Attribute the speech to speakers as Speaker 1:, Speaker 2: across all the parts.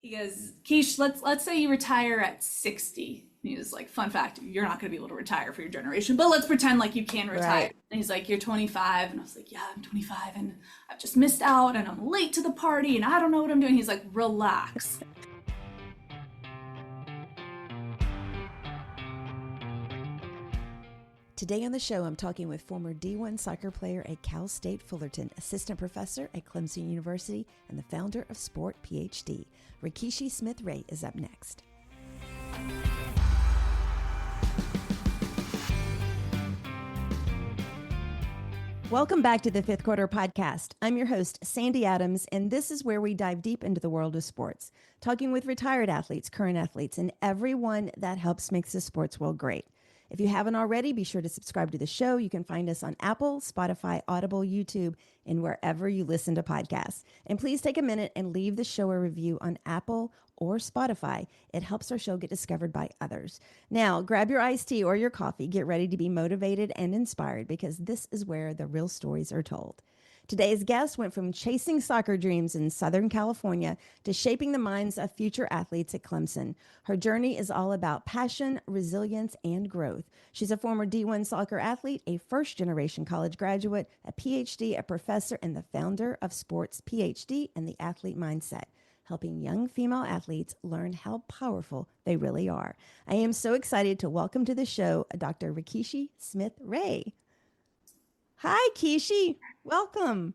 Speaker 1: He goes, Kish, let's say you retire at 60. He was like, fun fact, you're not going to be able to retire for your generation, but let's pretend like you can retire.
Speaker 2: Right.
Speaker 1: And he's like, you're 25. And I was like, yeah, I'm 25 and I've just missed out and I'm late to the party and I don't know what I'm doing. He's like, relax.
Speaker 2: Today on the show, I'm talking with former D1 soccer player at Cal State Fullerton, assistant professor at Clemson University, and the founder of SportPhD. Rikishi Smith-Rey is up next. Welcome back to the Fifth Quarter Podcast. I'm your host, Sandy Adams, and this is where we dive deep into the world of sports, talking with retired athletes, current athletes, and everyone that helps make the sports world great. If you haven't already, be sure to subscribe to the show. You can find us on Apple, Spotify, Audible, YouTube, and wherever you listen to podcasts. And please take a minute and leave the show a review on Apple or Spotify. It helps our show get discovered by others. Now, grab your iced tea or your coffee. Get ready to be motivated and inspired because this is where the real stories are told. Today's guest went from chasing soccer dreams in Southern California to shaping the minds of future athletes at Clemson. Her journey is all about passion, resilience, and growth. She's a former D1 soccer athlete, a first-generation college graduate, a Ph.D., a professor, and the founder of SportPhD and the Athlete Mindset, helping young female athletes learn how powerful they really are. I am so excited to welcome to the show Dr. Rikishi Smith-Rey. Hi, Kishi. Welcome.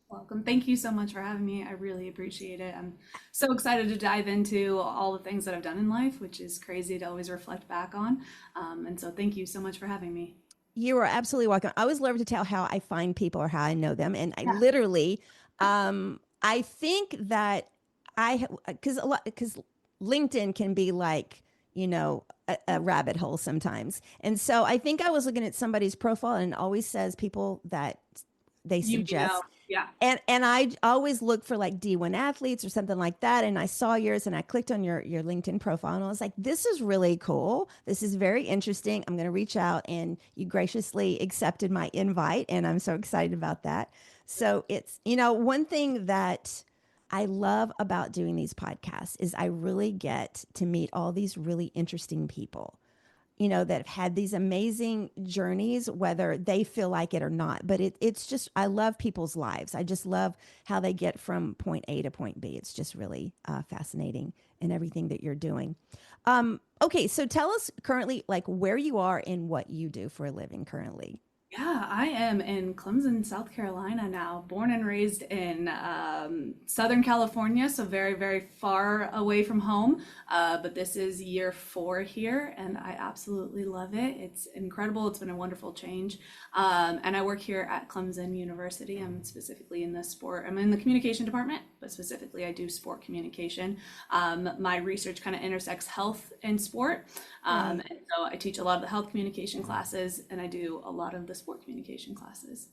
Speaker 1: Welcome. Thank you so much for having me. I really appreciate it. I'm so excited to dive into all the things that I've done in life, which is crazy to always reflect back on. And so tthank you so much for having me.
Speaker 2: You are absolutely welcome. I always love to tell how I find people or how I know them. And I
Speaker 1: Yeah.
Speaker 2: literally, I think that because LinkedIn can be like, a rabbit hole sometimes. And so I think I was looking at somebody's profile and it always says people that they suggest.
Speaker 1: Yeah.
Speaker 2: And I always look for like D1 athletes or something like that. And I saw yours and I clicked on your LinkedIn profile and I was like, this is really cool. This is very interesting. I'm going to reach out, and you graciously accepted my invite. And I'm so excited about that. So it's, one thing that I love about doing these podcasts is I really get to meet all these really interesting people, that have had these amazing journeys, whether they feel like it or not. But it's just, I love people's lives. I just love how they get from point A to point B. It's just really fascinating in everything that you're doing. Okay, so tell us currently, like, where you are and what you do for a living currently.
Speaker 1: Yeah, I am in Clemson, South Carolina now, born and raised in Southern California, so very, very far away from home. But this is year 4 here, and I absolutely love it. It's incredible. It's been a wonderful change. And I work here at Clemson University. I'm in the communication department, but specifically I do sport communication. My research kind of intersects health and sport. And so I teach a lot of the health communication classes, and I do a lot of the sport communication classes.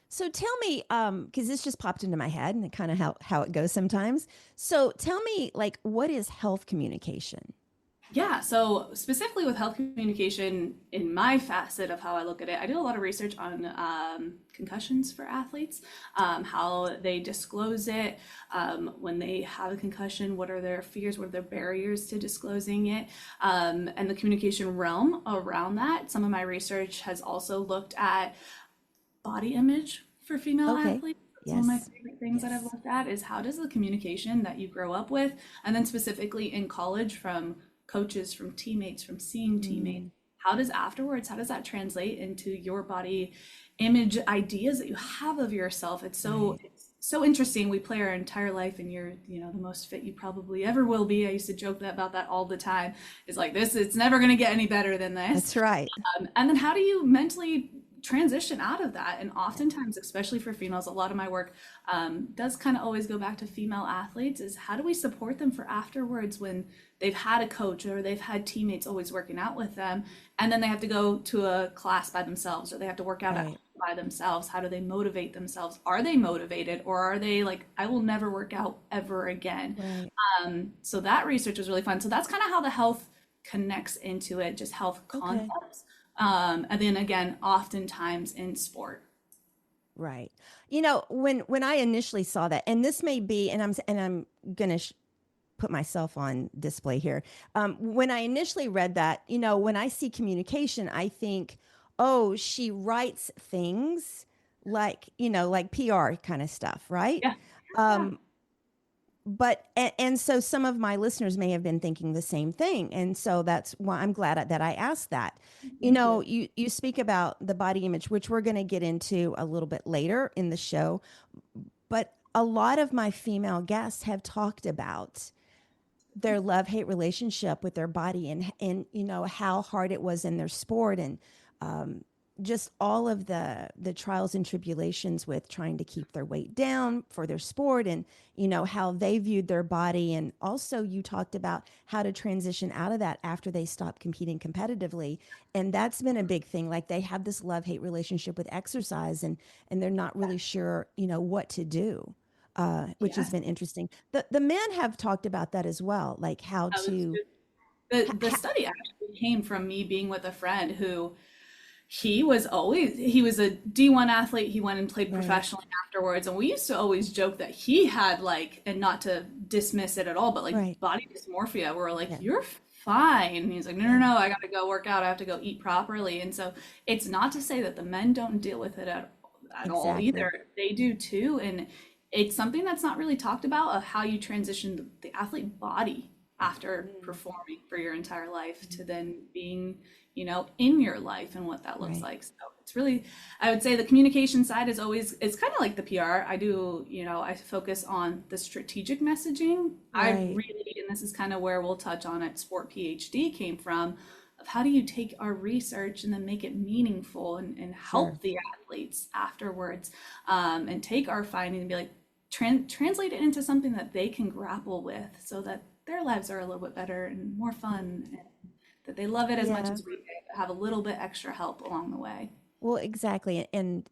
Speaker 2: So tell me, because this just popped into my head and kind of how it goes sometimes. So tell me, like, what is health communication?
Speaker 1: Yeah, so specifically with health communication, in my facet of how I look at it, I do a lot of research on concussions for athletes, how they disclose it, when they have a concussion, what are their fears, what are their barriers to disclosing it, and the communication realm around that. Some of my research has also looked at body image for female athletes. One of my favorite things that I've looked at is how does the communication that you grow up with, and then specifically in college from coaches, from teammates, from seeing teammates, how does that translate into your body image ideas that you have of yourself? It's so interesting. We play our entire life and you're, the most fit you probably ever will be. I used to joke about that all the time. It's like this, it's never going to get any better than this.
Speaker 2: That's right.
Speaker 1: And then how do you mentally transition out of that? And oftentimes, especially for females, a lot of my work does kind of always go back to female athletes, is how do we support them for afterwards when they've had a coach or they've had teammates always working out with them, and then they have to go to a class by themselves or they have to work out by themselves. How do they motivate themselves? Are they motivated, or are they like, I will never work out ever again? So that research was really fun. So that's kind of how the health connects into it, just health concepts. And then again, oftentimes in sport.
Speaker 2: Right. When I initially saw that, and this may be, and I'm gonna put myself on display here. When I initially read that, when I see communication, I think, oh, she writes things like, like PR kind of stuff, right?
Speaker 1: Yeah. Yeah.
Speaker 2: Um, and so some of my listeners may have been thinking the same thing, and so that's why I'm glad that I asked that.
Speaker 1: Thank you.
Speaker 2: You speak about the body image, which we're going to get into a little bit later in the show, but a lot of my female guests have talked about their love-hate relationship with their body, and how hard it was in their sport, and um, just all of the trials and tribulations with trying to keep their weight down for their sport, and how they viewed their body. And also you talked about how to transition out of that after they stopped competing competitively, and that's been a big thing. Like, they have this love-hate relationship with exercise, and they're not really sure what to do, which has
Speaker 1: Yes.
Speaker 2: been interesting. The men have talked about that as well, like how
Speaker 1: I was
Speaker 2: to.
Speaker 1: just, the study actually came from me being with a friend who he was a D1 athlete. He went and played
Speaker 2: Right,
Speaker 1: professionally afterwards. And we used to always joke that he had like, and not to dismiss it at all, but like
Speaker 2: right,
Speaker 1: body dysmorphia. We're like,
Speaker 2: yeah,
Speaker 1: you're fine. And he's like, no, no,
Speaker 2: yeah,
Speaker 1: no, I gotta go work out. I have to go eat properly. And so it's not to say that the men don't deal with it at all
Speaker 2: exactly,
Speaker 1: either. They do too. And it's something that's not really talked about, of how you transition the athlete body after performing for your entire life to then being, in your life, and what that looks
Speaker 2: right,
Speaker 1: like. So it's really, I would say the communication side is always, it's kind of like the PR. I do, I focus on the strategic messaging. I
Speaker 2: right,
Speaker 1: really, and this is kind of where we'll touch on it, SportPhD came from, of how do you take our research and then make it meaningful, and
Speaker 2: sure,
Speaker 1: help the athletes afterwards, and take our findings and be like, translate it into something that they can grapple with, so that their lives are a little bit better and more fun, and that they love it as much
Speaker 2: yeah.
Speaker 1: as we did, but have a little bit extra help along the way.
Speaker 2: Well, exactly, and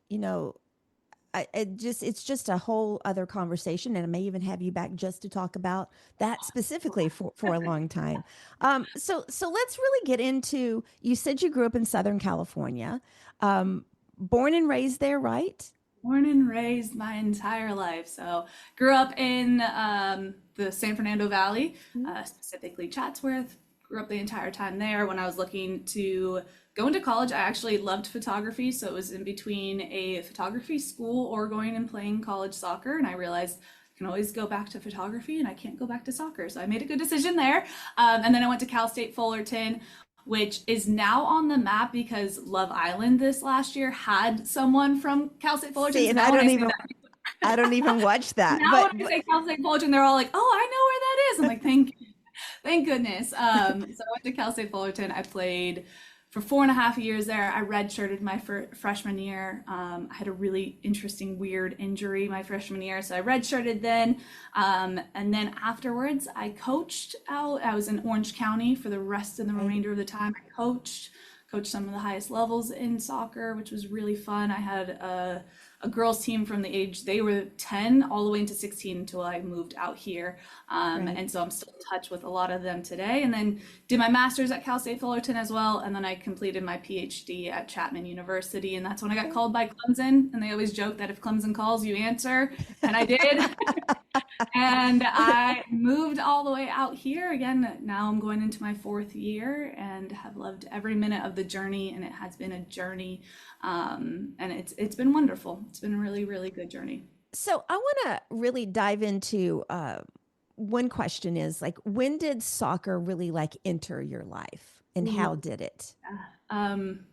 Speaker 2: it's just a whole other conversation, and I may even have you back just to talk about that specifically for a long time. So let's really get into. You said you grew up in Southern California, born and raised there, right?
Speaker 1: Born and raised my entire life. So grew up in the San Fernando Valley,
Speaker 2: Mhm.
Speaker 1: specifically Chatsworth. Grew up the entire time there. When I was looking to go into college, I actually loved photography. So it was in between a photography school or going and playing college soccer. And I realized I can always go back to photography, and I can't go back to soccer. So I made a good decision there. And then I went to Cal State Fullerton, which is now on the map because Love Island this last year had someone from Cal State Fullerton.
Speaker 2: See,
Speaker 1: So
Speaker 2: and
Speaker 1: now when I say that,
Speaker 2: I don't even watch that,
Speaker 1: now when I
Speaker 2: but
Speaker 1: say Cal State Fullerton, they're all like, "Oh, I know where that is." I'm like, thank goodness. So I went to Cal State Fullerton. I played for 4.5 years there. I redshirted my freshman year. I had a really interesting, weird injury my freshman year, so I redshirted then. And then afterwards, I coached out. I was in Orange County for the rest of the
Speaker 2: right,
Speaker 1: remainder of the time. I coached some of the highest levels in soccer, which was really fun. I had a girls team from the age they were 10 all the way into 16 until I moved out here.
Speaker 2: right.
Speaker 1: And so I'm still in touch with a lot of them today. And then did my master's at Cal State Fullerton as well. And then I completed my PhD at Chapman University. And that's when I got called by Clemson. And they always joke that if Clemson calls, you answer. And I did. And I moved all the way out here again. Now I'm going into my 4th year and have loved every minute of the journey. And it has been a journey, and it's been wonderful. It's been a really, really good journey.
Speaker 2: So I want to really dive into one question is like, when did soccer really like enter your life, and how
Speaker 1: Ooh.
Speaker 2: did it?
Speaker 1: Um,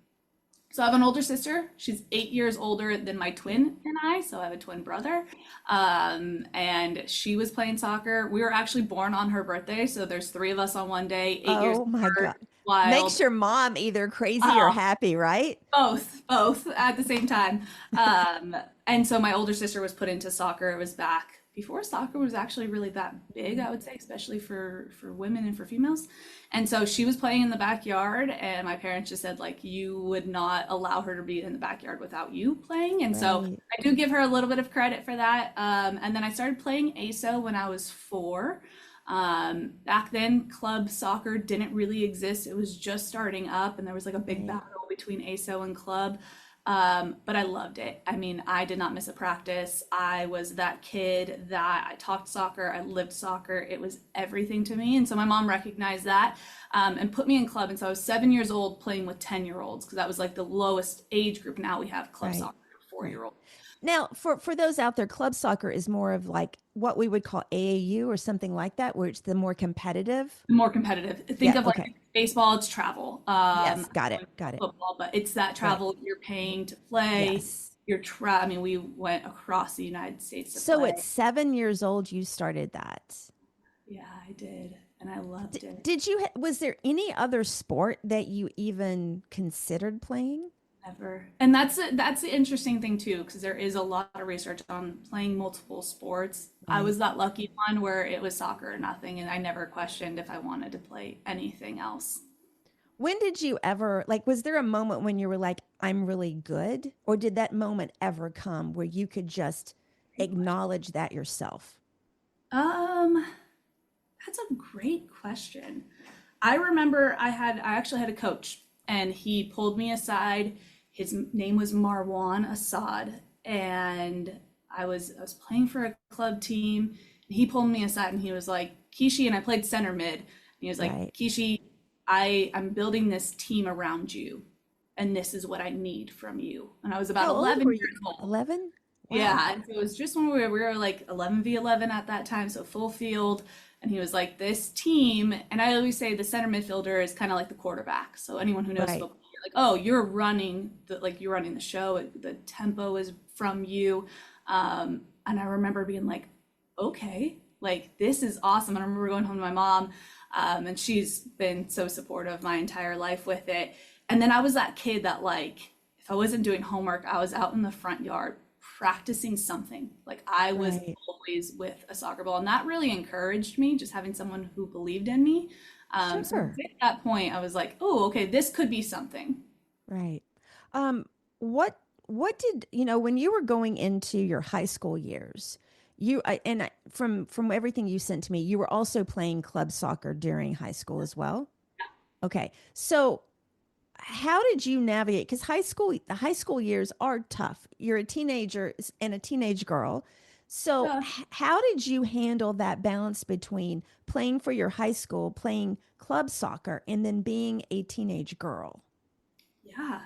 Speaker 1: so I have an older sister. She's 8 years older than my twin and I. So I have a twin brother. And she was playing soccer. We were actually born on her birthday. So there's three of us on one day, 8 years
Speaker 2: Oh my God.
Speaker 1: apart. Wild.
Speaker 2: Makes your mom either crazy or
Speaker 1: Oh,
Speaker 2: happy, right?
Speaker 1: both at the same time. Um, and so my older sister was put into soccer. It was back before soccer was actually really that big, I would say, especially for women and for females. And so she was playing in the backyard, and my parents just said like, you would not allow her to be in the backyard without you playing. And so
Speaker 2: Right.
Speaker 1: I do give her a little bit of credit for that. And then I started playing ASO when I was 4. Back then, club soccer didn't really exist. It was just starting up, and there was like a big
Speaker 2: Right.
Speaker 1: battle between ASO and club. But I loved it. I mean, I did not miss a practice. I was that kid that I talked soccer, I lived soccer. It was everything to me. And so my mom recognized that and put me in club. And so I was 7 years old playing with 10-year-olds because that was like the lowest age group. Now we have club
Speaker 2: Right.
Speaker 1: soccer for
Speaker 2: Right.
Speaker 1: 4-year-olds.
Speaker 2: Now, for those out there, club soccer is more of like what we would call AAU or something like that, where it's the more competitive.
Speaker 1: More competitive. Think
Speaker 2: Yeah.
Speaker 1: of
Speaker 2: Okay.
Speaker 1: like baseball, it's travel.
Speaker 2: Yes. Got it. Got it.
Speaker 1: Football, but it's that
Speaker 2: Right.
Speaker 1: travel you're paying to play.
Speaker 2: Yes.
Speaker 1: I mean, we went across the United States to
Speaker 2: So at
Speaker 1: play.
Speaker 2: 7 years old, you started that.
Speaker 1: Yeah, I did, and I loved it.
Speaker 2: Did you, was there any other sport that you even considered playing?
Speaker 1: Never. And that's the interesting thing too, because there is a lot of research on playing multiple sports. I
Speaker 2: Right.
Speaker 1: was that lucky one where it was soccer or nothing, and I never questioned if I wanted to play anything else.
Speaker 2: When did you ever, like, was there a moment when you were like, I'm really good? Or did that moment ever come where you could just
Speaker 1: Great question.
Speaker 2: acknowledge that yourself?
Speaker 1: Um, that's a great question. I remember I actually had a coach and he pulled me aside. His name was Marwan Assad, and I was playing for a club team, and he pulled me aside and he was like, Kishi, and I played center mid. And he was like,
Speaker 2: Right.
Speaker 1: Kishi, I'm building this team around you, and this is what I need from you. And I was about
Speaker 2: How old
Speaker 1: 11
Speaker 2: were
Speaker 1: years
Speaker 2: you?
Speaker 1: old.
Speaker 2: 11? Wow.
Speaker 1: Yeah, and so it was just when we were like 11v11 at that time, so full field. And he was like, this team, and I always say the center midfielder is kind of like the quarterback. So anyone who knows
Speaker 2: Right.
Speaker 1: football, you're like, oh, you're running the show. The tempo is from you. And I remember being like, okay, like this is awesome. And I remember going home to my mom, and she's been so supportive my entire life with it. And then I was that kid that like, if I wasn't doing homework, I was out in the front yard practicing something. Like I was
Speaker 2: Right.
Speaker 1: always with a soccer ball, and that really encouraged me, just having someone who believed in me. So
Speaker 2: Sure.
Speaker 1: at that point, I was like, oh, okay, this could be something.
Speaker 2: Right. Um, what did, when you were going into your high school years, from everything you sent to me, you were also playing club soccer during high school as well? Okay. So how did you navigate? Because the high school years are tough. You're a teenager and a teenage girl. So
Speaker 1: Yeah.
Speaker 2: how did you handle that balance between playing for your high school, playing club soccer, and then being a teenage girl?
Speaker 1: Yeah.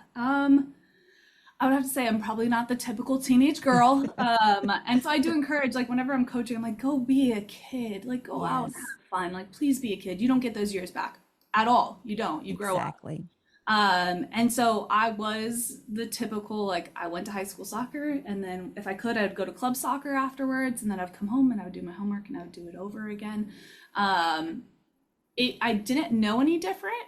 Speaker 1: I would have to say I'm probably not the typical teenage girl. And so I do encourage, like, whenever I'm coaching, I'm like, go be a kid, like, go out and
Speaker 2: Yes,
Speaker 1: have fun. Like, please be a kid. You don't get those years back at all. You don't. You grow up.
Speaker 2: exactly.
Speaker 1: And so I was the typical, like, I went to high school soccer, and then if I could, I'd go to club soccer afterwards, and then I'd come home and I would do my homework and I would do it over again. Um, I didn't know any different,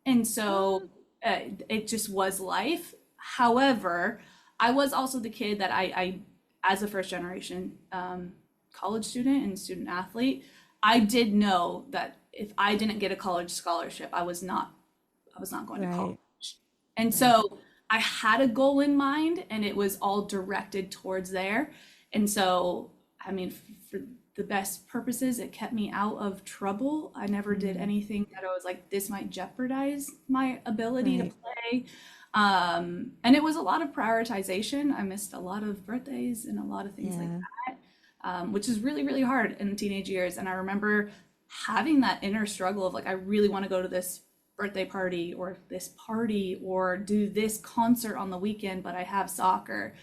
Speaker 1: and so it just was life. However, I was also the kid that as a first generation college student and student athlete, I did know that if I didn't get a college scholarship, I was not going to college.
Speaker 2: Right,
Speaker 1: And
Speaker 2: right,
Speaker 1: so I had a goal in mind and it was all directed towards there. And so, I mean, for the best purposes, it kept me out of trouble. I never did
Speaker 2: mm,
Speaker 1: anything that I was like, this might jeopardize my ability to
Speaker 2: right,
Speaker 1: play. And it was a lot of prioritization. I missed a lot of birthdays and a lot of things like
Speaker 2: yeah,
Speaker 1: that, which is really, really hard in teenage years. And I remember having that inner struggle of like, I really want to go to this birthday party or this party or do this concert on the weekend, but I have soccer.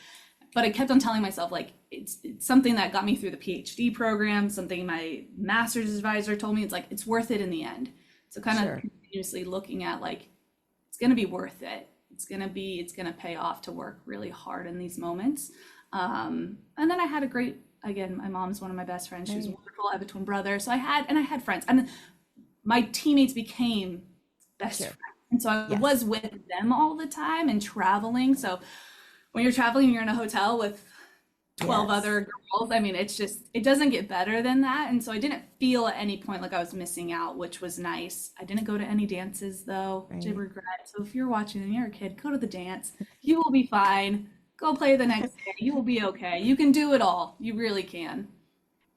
Speaker 1: But I kept on telling myself like it's something that got me through the PhD program, something my master's advisor told me. It's like it's worth it in the end. So kind of
Speaker 2: sure.
Speaker 1: continuously looking at like it's gonna be worth it. It's gonna pay off to work really hard in these moments. And then I had a great again, my mom's one of my best friends. She was
Speaker 2: Right,
Speaker 1: wonderful. I have a twin brother. So I had friends. And my teammates became best
Speaker 2: sure.
Speaker 1: friends. And so I
Speaker 2: Yes,
Speaker 1: was with them all the time and traveling. So when you're traveling, you're in a hotel with 12
Speaker 2: yes,
Speaker 1: other girls. I mean, it doesn't get better than that. And so I didn't feel at any point like I was missing out, which was nice. I didn't go to any dances though, which I
Speaker 2: right.
Speaker 1: regret. So if you're watching and you're a kid, go to the dance. You will be fine. Go play the next day. You will be okay. You can do it all. You really can.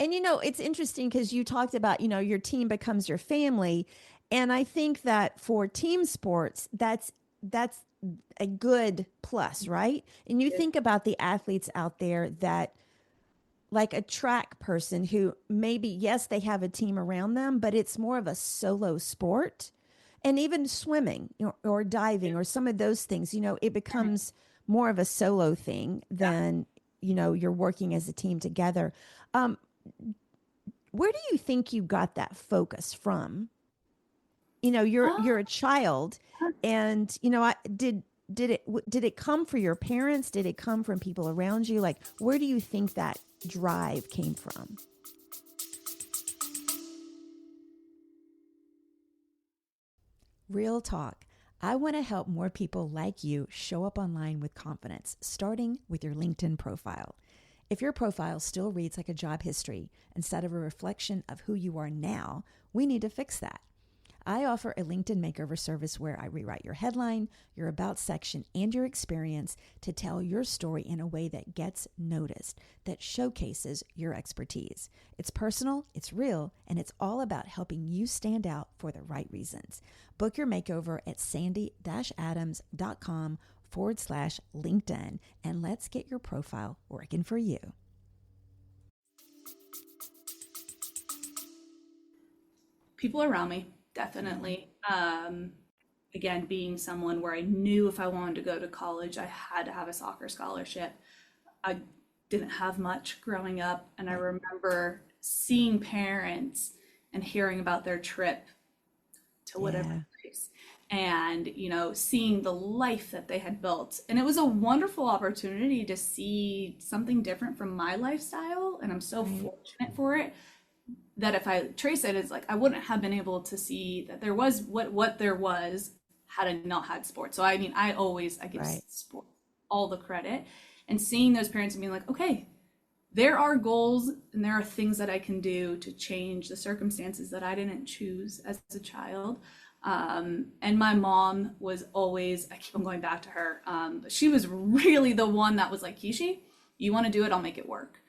Speaker 2: And it's interesting because you talked about, your team becomes your family. And I think that for team sports, that's a good plus, right? And you think about the athletes out there that, like a track person who maybe, yes, they have a team around them, but it's more of a solo sport. And even swimming, or diving or some of those things, it becomes more of a solo thing
Speaker 1: Yeah.
Speaker 2: than, you're working as a team together. Um, where do you think you got that focus from? You're a child, and did it come from your parents? Did it come from people around you? Like, where do you think that drive came from? Real talk. I want to help more people like you show up online with confidence, starting with your LinkedIn profile. If your profile still reads like a job history instead of a reflection of who you are now, we need to fix that. I offer a LinkedIn makeover service where I rewrite your headline, your about section, and your experience to tell your story in a way that gets noticed, that showcases your expertise. It's personal, it's real, and it's all about helping you stand out for the right reasons. Book your makeover at sandy-adams.com/LinkedIn, and let's get your profile working for you.
Speaker 1: People around me, definitely. Again, being someone where I knew if I wanted to go to college, I had to have a soccer scholarship. I didn't have much growing up, and I remember seeing parents and hearing about their trip to whatever
Speaker 2: Yeah,
Speaker 1: place, and seeing the life that they had built. And it was a wonderful opportunity to see something different from my lifestyle, and I'm so
Speaker 2: right,
Speaker 1: fortunate for it, that if I trace it, it's like I wouldn't have been able to see that there was what there was had I not had sports. So I mean, I give
Speaker 2: right,
Speaker 1: sport all the credit, and seeing those parents and being like, okay, there are goals and there are things that I can do to change the circumstances that I didn't choose as a child. And my mom was always, I keep on going back to her. She was really the one that was like, Kishi, you want to do it, I'll make it work.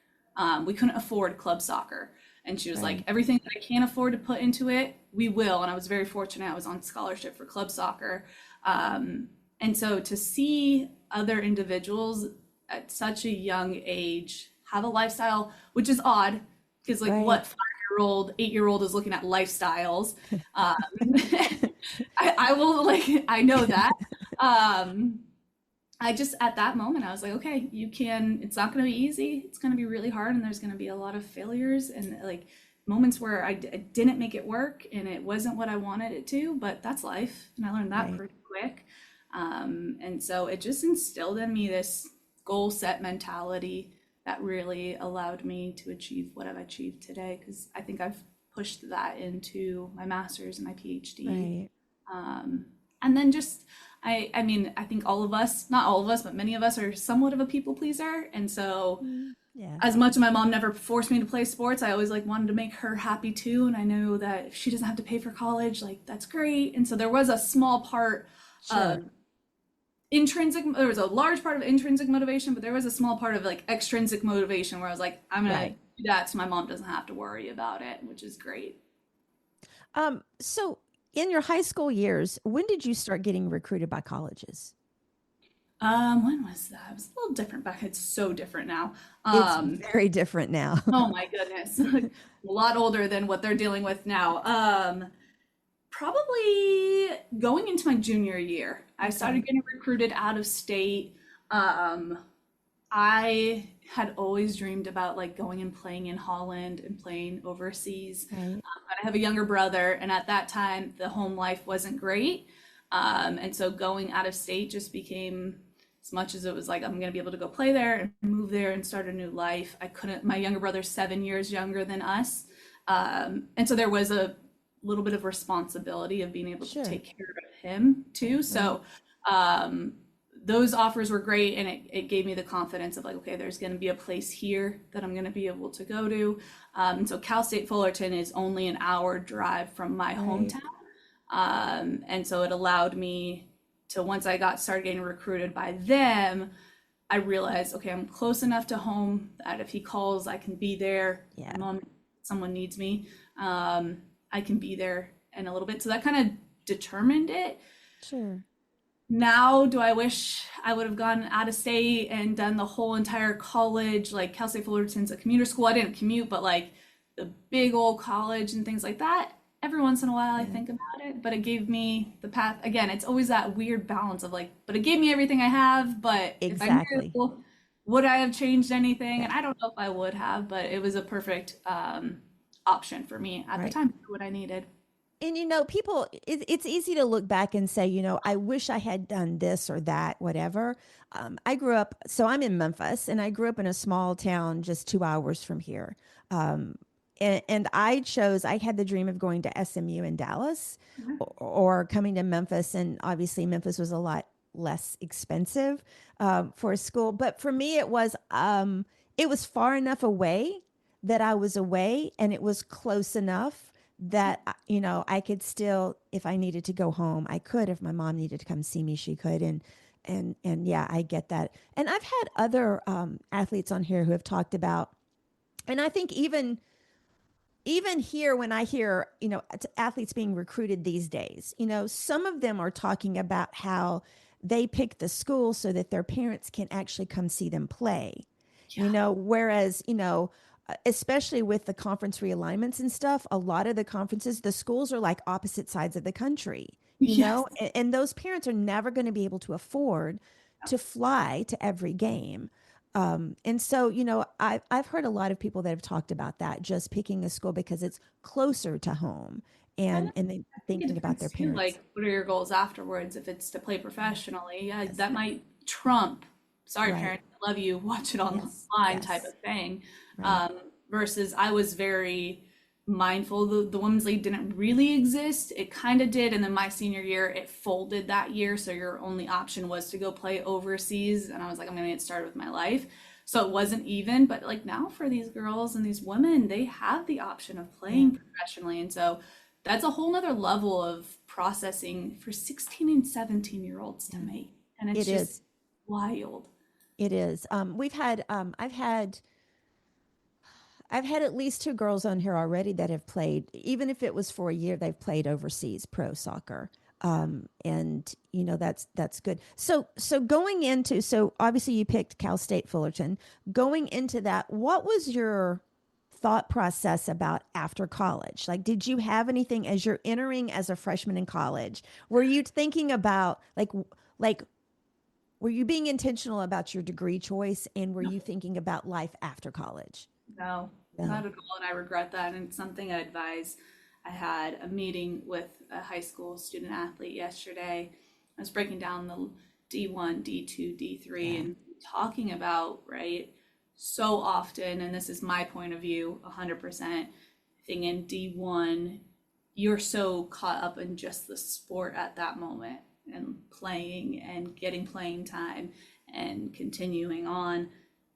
Speaker 1: We couldn't afford club soccer. And she was like,
Speaker 2: right,
Speaker 1: everything that I can't afford to put into it, we will. And I was very fortunate. I was on scholarship for club soccer. And so to see other individuals at such a young age have a lifestyle, which is odd, because like
Speaker 2: right.
Speaker 1: what 5-year-old, 8-year-old is looking at lifestyles. Um, I will like, I know that. Um, I just, at that moment, I was like, okay, it's not going to be easy. It's going to be really hard. And there's going to be a lot of failures and like moments where I didn't make it work and it wasn't what I wanted it to, but that's life. And I learned that
Speaker 2: Right.
Speaker 1: pretty quick. And so it just instilled in me this goal set mentality that really allowed me to achieve what I've achieved today. Cause I think I've pushed that into my master's and my PhD.
Speaker 2: Right.
Speaker 1: And then just, I mean, I think all of us, not all of us, but many of us are somewhat of a people pleaser. And so
Speaker 2: Yeah.
Speaker 1: as much as my mom never forced me to play sports, I always like wanted to make her happy too. And I know that if she doesn't have to pay for college, like that's great. And so there was a small part
Speaker 2: Sure.
Speaker 1: of there was a large part of intrinsic motivation, but there was a small part of like extrinsic motivation where I was like, I'm gonna
Speaker 2: Right.
Speaker 1: do that so my mom doesn't have to worry about it, which is great.
Speaker 2: So in your high school years, when did you start getting recruited by colleges?
Speaker 1: When was that? It was a little different back. It's so different now.
Speaker 2: It's
Speaker 1: Um,
Speaker 2: very different now.
Speaker 1: oh my goodness. A lot older than what they're dealing with now. Probably going into my junior year, I started
Speaker 2: Okay.
Speaker 1: getting recruited out of state. Um, I had always dreamed about like going and playing in Holland and playing overseas.
Speaker 2: Right.
Speaker 1: But I have a younger brother, and at that time, the home life wasn't great. And so going out of state just became, as much as it was like I'm gonna be able to go play there and move there and start a new life. I couldn't. My younger brother's 7 years younger than us, and so there was a little bit of responsibility of being able to
Speaker 2: Sure.
Speaker 1: take care of him too.
Speaker 2: Right.
Speaker 1: So um, those offers were great, and it gave me the confidence of like, okay, there's going to be a place here that I'm going to be able to go to. And so Cal State Fullerton is only an hour drive from my
Speaker 2: Right.
Speaker 1: hometown. And so it allowed me to, once I got started getting recruited by them, I realized, okay, I'm close enough to home that if he calls, I can be there.
Speaker 2: Yeah.
Speaker 1: My mom, someone needs me. I can be there in a little bit. So that kind of determined it.
Speaker 2: Sure.
Speaker 1: Now, do I wish I would have gone out of state and done the whole entire college? Like Cal State Fullerton's a commuter school. I didn't commute, but like the big old college and things like that. Every once in a while, I
Speaker 2: Yeah,
Speaker 1: think about it, but it gave me the path. Again, it's always that weird balance of like, but it gave me everything I have. But if I
Speaker 2: exactly.
Speaker 1: knew, would I have changed anything?
Speaker 2: Yeah,
Speaker 1: And I don't know if I would have, but it was a perfect option for me at the
Speaker 2: right.
Speaker 1: time for what I needed.
Speaker 2: And people, it's easy to look back and say, I wish I had done this or that, whatever. I grew up, so I'm in Memphis, and I grew up in a small town just 2 hours from here. Um, and I had the dream of going to SMU in Dallas or coming to Memphis. And obviously, Memphis was a lot less expensive for a school. But for me, it was far enough away that I was away, and it was close enough that I could still, if I needed to go home, I could. If my mom needed to come see me, she could. And yeah, I get that. And I've had other athletes on here who have talked about, and I think even here, when I hear athletes being recruited these days, some of them are talking about how they pick the school so that their parents can actually come see them play.
Speaker 1: Yeah.
Speaker 2: Whereas, especially with the conference realignments and stuff, a lot of the conferences, the schools are like opposite sides of the country,
Speaker 1: Yes.
Speaker 2: and those parents are never going to be able to afford to fly to every game. And so, I've heard a lot of people that have talked about that, just picking a school because it's closer to home,
Speaker 1: And
Speaker 2: and they
Speaker 1: I think it
Speaker 2: thinking about their
Speaker 1: depends too,
Speaker 2: parents.
Speaker 1: like what are your goals afterwards? If it's to play professionally, yeah,
Speaker 2: Yes.
Speaker 1: that might trump, sorry
Speaker 2: Right.
Speaker 1: parents, I love you, watch it
Speaker 2: Yes.
Speaker 1: online type
Speaker 2: Yes.
Speaker 1: of thing.
Speaker 2: Right.
Speaker 1: Versus I was very mindful the women's league didn't really exist. It kind of did, and then my senior year it folded that year, so your only option was to go play overseas, and I was like, I'm gonna get started with my life. So it wasn't even, but like now for these girls and these women, they have the option of
Speaker 2: Yeah.
Speaker 1: playing professionally. And so that's a whole nother level of processing for 16 and 17-year-olds to
Speaker 2: Yeah.
Speaker 1: make. And it's
Speaker 2: It
Speaker 1: just
Speaker 2: is.
Speaker 1: wild.
Speaker 2: It is. I've had at least two girls on here already that have played, even if it was for a year, they've played overseas pro soccer. And that's good. So obviously you picked Cal State Fullerton. Going into that, what was your thought process about after college? Like, did you have anything as you're entering as a freshman in college? Were you thinking about like were you being intentional about your degree choice, and were
Speaker 1: No,
Speaker 2: you thinking about life after college?
Speaker 1: no, not
Speaker 2: No.
Speaker 1: at all. And I regret that. And it's something I advise. I had a meeting with a high school student athlete yesterday. I was breaking down the D1, D2, D3,
Speaker 2: Yeah.
Speaker 1: and talking about, right, so often, and this is my point of view, 100%, thing in D1, you're so caught up in just the sport at that moment and playing and getting playing time and continuing on.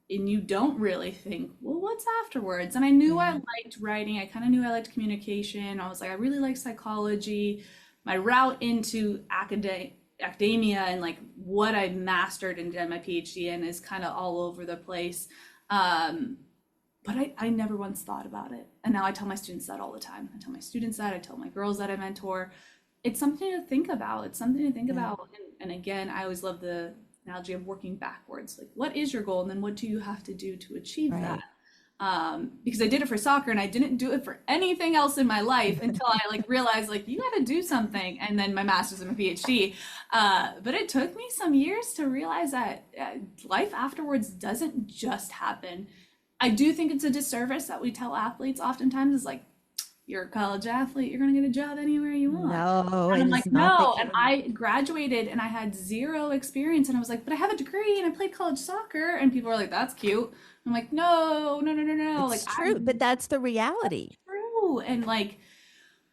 Speaker 1: And you don't really think, well, what's afterwards? And I knew I
Speaker 2: Yeah.
Speaker 1: liked writing. I kind of knew I liked communication. I was like, I really like psychology. My route into academia and like what I mastered and did my PhD in is kind of all over the place. Um, but I never once thought about it. And now I tell my students that all the time. I tell my students that, I tell my girls that I mentor. It's something to think about. It's something to think
Speaker 2: Yeah.
Speaker 1: about. And again, I always love the analogy of working backwards. Like, what is your goal? And then what do you have to do to achieve that?
Speaker 2: Right.
Speaker 1: Because I did it for soccer and I didn't do it for anything else in my life until I like realized like you got to do something. And then my master's and my PhD. But it took me some years to realize that life afterwards doesn't just happen. I do think it's a disservice that we tell athletes oftentimes is like, you're a college athlete, you're gonna get a job anywhere you want.
Speaker 2: No,
Speaker 1: And
Speaker 2: it
Speaker 1: I'm
Speaker 2: is
Speaker 1: like,
Speaker 2: not the
Speaker 1: no. And
Speaker 2: case.
Speaker 1: I graduated and I had zero experience. And I was like, but I have a degree and I played college soccer. And people are like, that's cute. I'm like, no, no, no, no, no. Like,
Speaker 2: It's
Speaker 1: I
Speaker 2: true, but that's the reality.
Speaker 1: true. And like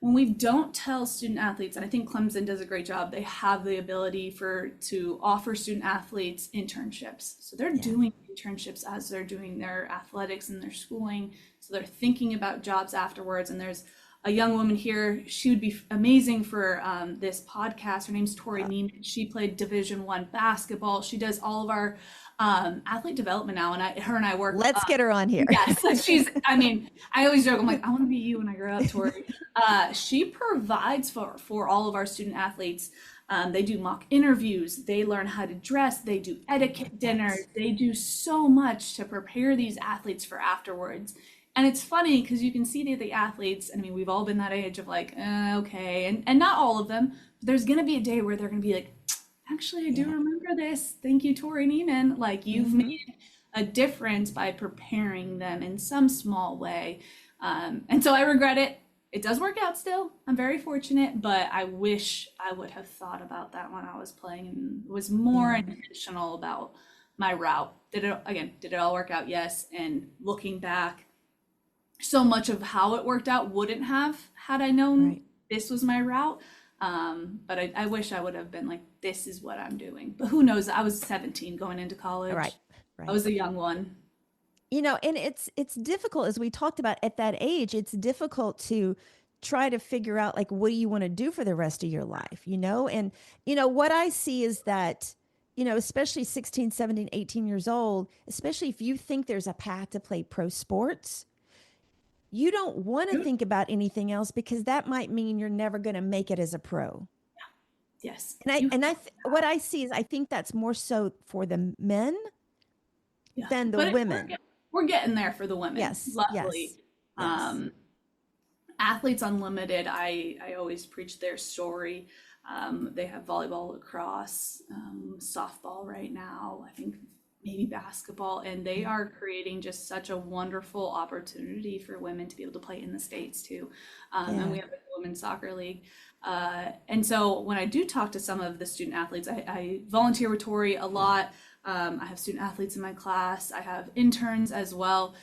Speaker 1: when we don't tell student athletes, and I think Clemson does a great job, they have the ability to offer student athletes internships. So they're
Speaker 2: Yeah.
Speaker 1: doing internships as they're doing their athletics and their schooling. So they're thinking about jobs afterwards. And there's a young woman here. She would be amazing for this podcast. Her name's Tori
Speaker 2: Uh,
Speaker 1: Neiman. She played Division I basketball. She does all of our athlete development now, and her and I work.
Speaker 2: Let's get her on here.
Speaker 1: Yes, I mean, I always joke, I'm like, I want to be you when I grow up, Tori. She provides for all of our student athletes. They do mock interviews, they learn how to dress, they do etiquette dinners, they do so much to prepare these athletes for afterwards. And it's funny because you can see the athletes, and I mean, we've all been that age of like, okay, and not all of them, but there's going to be a day where they're going to be like, actually, I do remember this. Thank you, Tori Neiman. Like, you've made a difference by preparing them in some small way. And so I regret it. It does work out still. I'm very fortunate, but I wish I would have thought about that when I was playing and was more intentional about my route. Did it all work out? Yes. And looking back, so much of how it worked out wouldn't have had I known this was my route. But I wish I would have been like, this is what I'm doing. But who knows? I was 17 going into college.
Speaker 2: Right.
Speaker 1: I was a young one.
Speaker 2: You know, and it's difficult, as we talked about at that age, it's difficult to try to figure out like, what do you want to do for the rest of your life, you know? And, you know, what I see is that, you know, especially 16, 17, 18 years old, especially if you think there's a path to play pro sports, you don't want to think about anything else because that might mean you're never going to make it as a pro.
Speaker 1: Yes.
Speaker 2: What I see is I think that's more so for the men than the women.
Speaker 1: We're getting there for the women.
Speaker 2: Yes.
Speaker 1: Luckily.
Speaker 2: Yes.
Speaker 1: Athletes Unlimited, I always preach their story. They have volleyball, lacrosse, softball right now, I think maybe basketball, and they are creating just such a wonderful opportunity for women to be able to play in the States too. And we have a women's soccer league. And so when I do talk to some of the student athletes, I volunteer with Tori a lot. I have student athletes in my class. I have interns as well.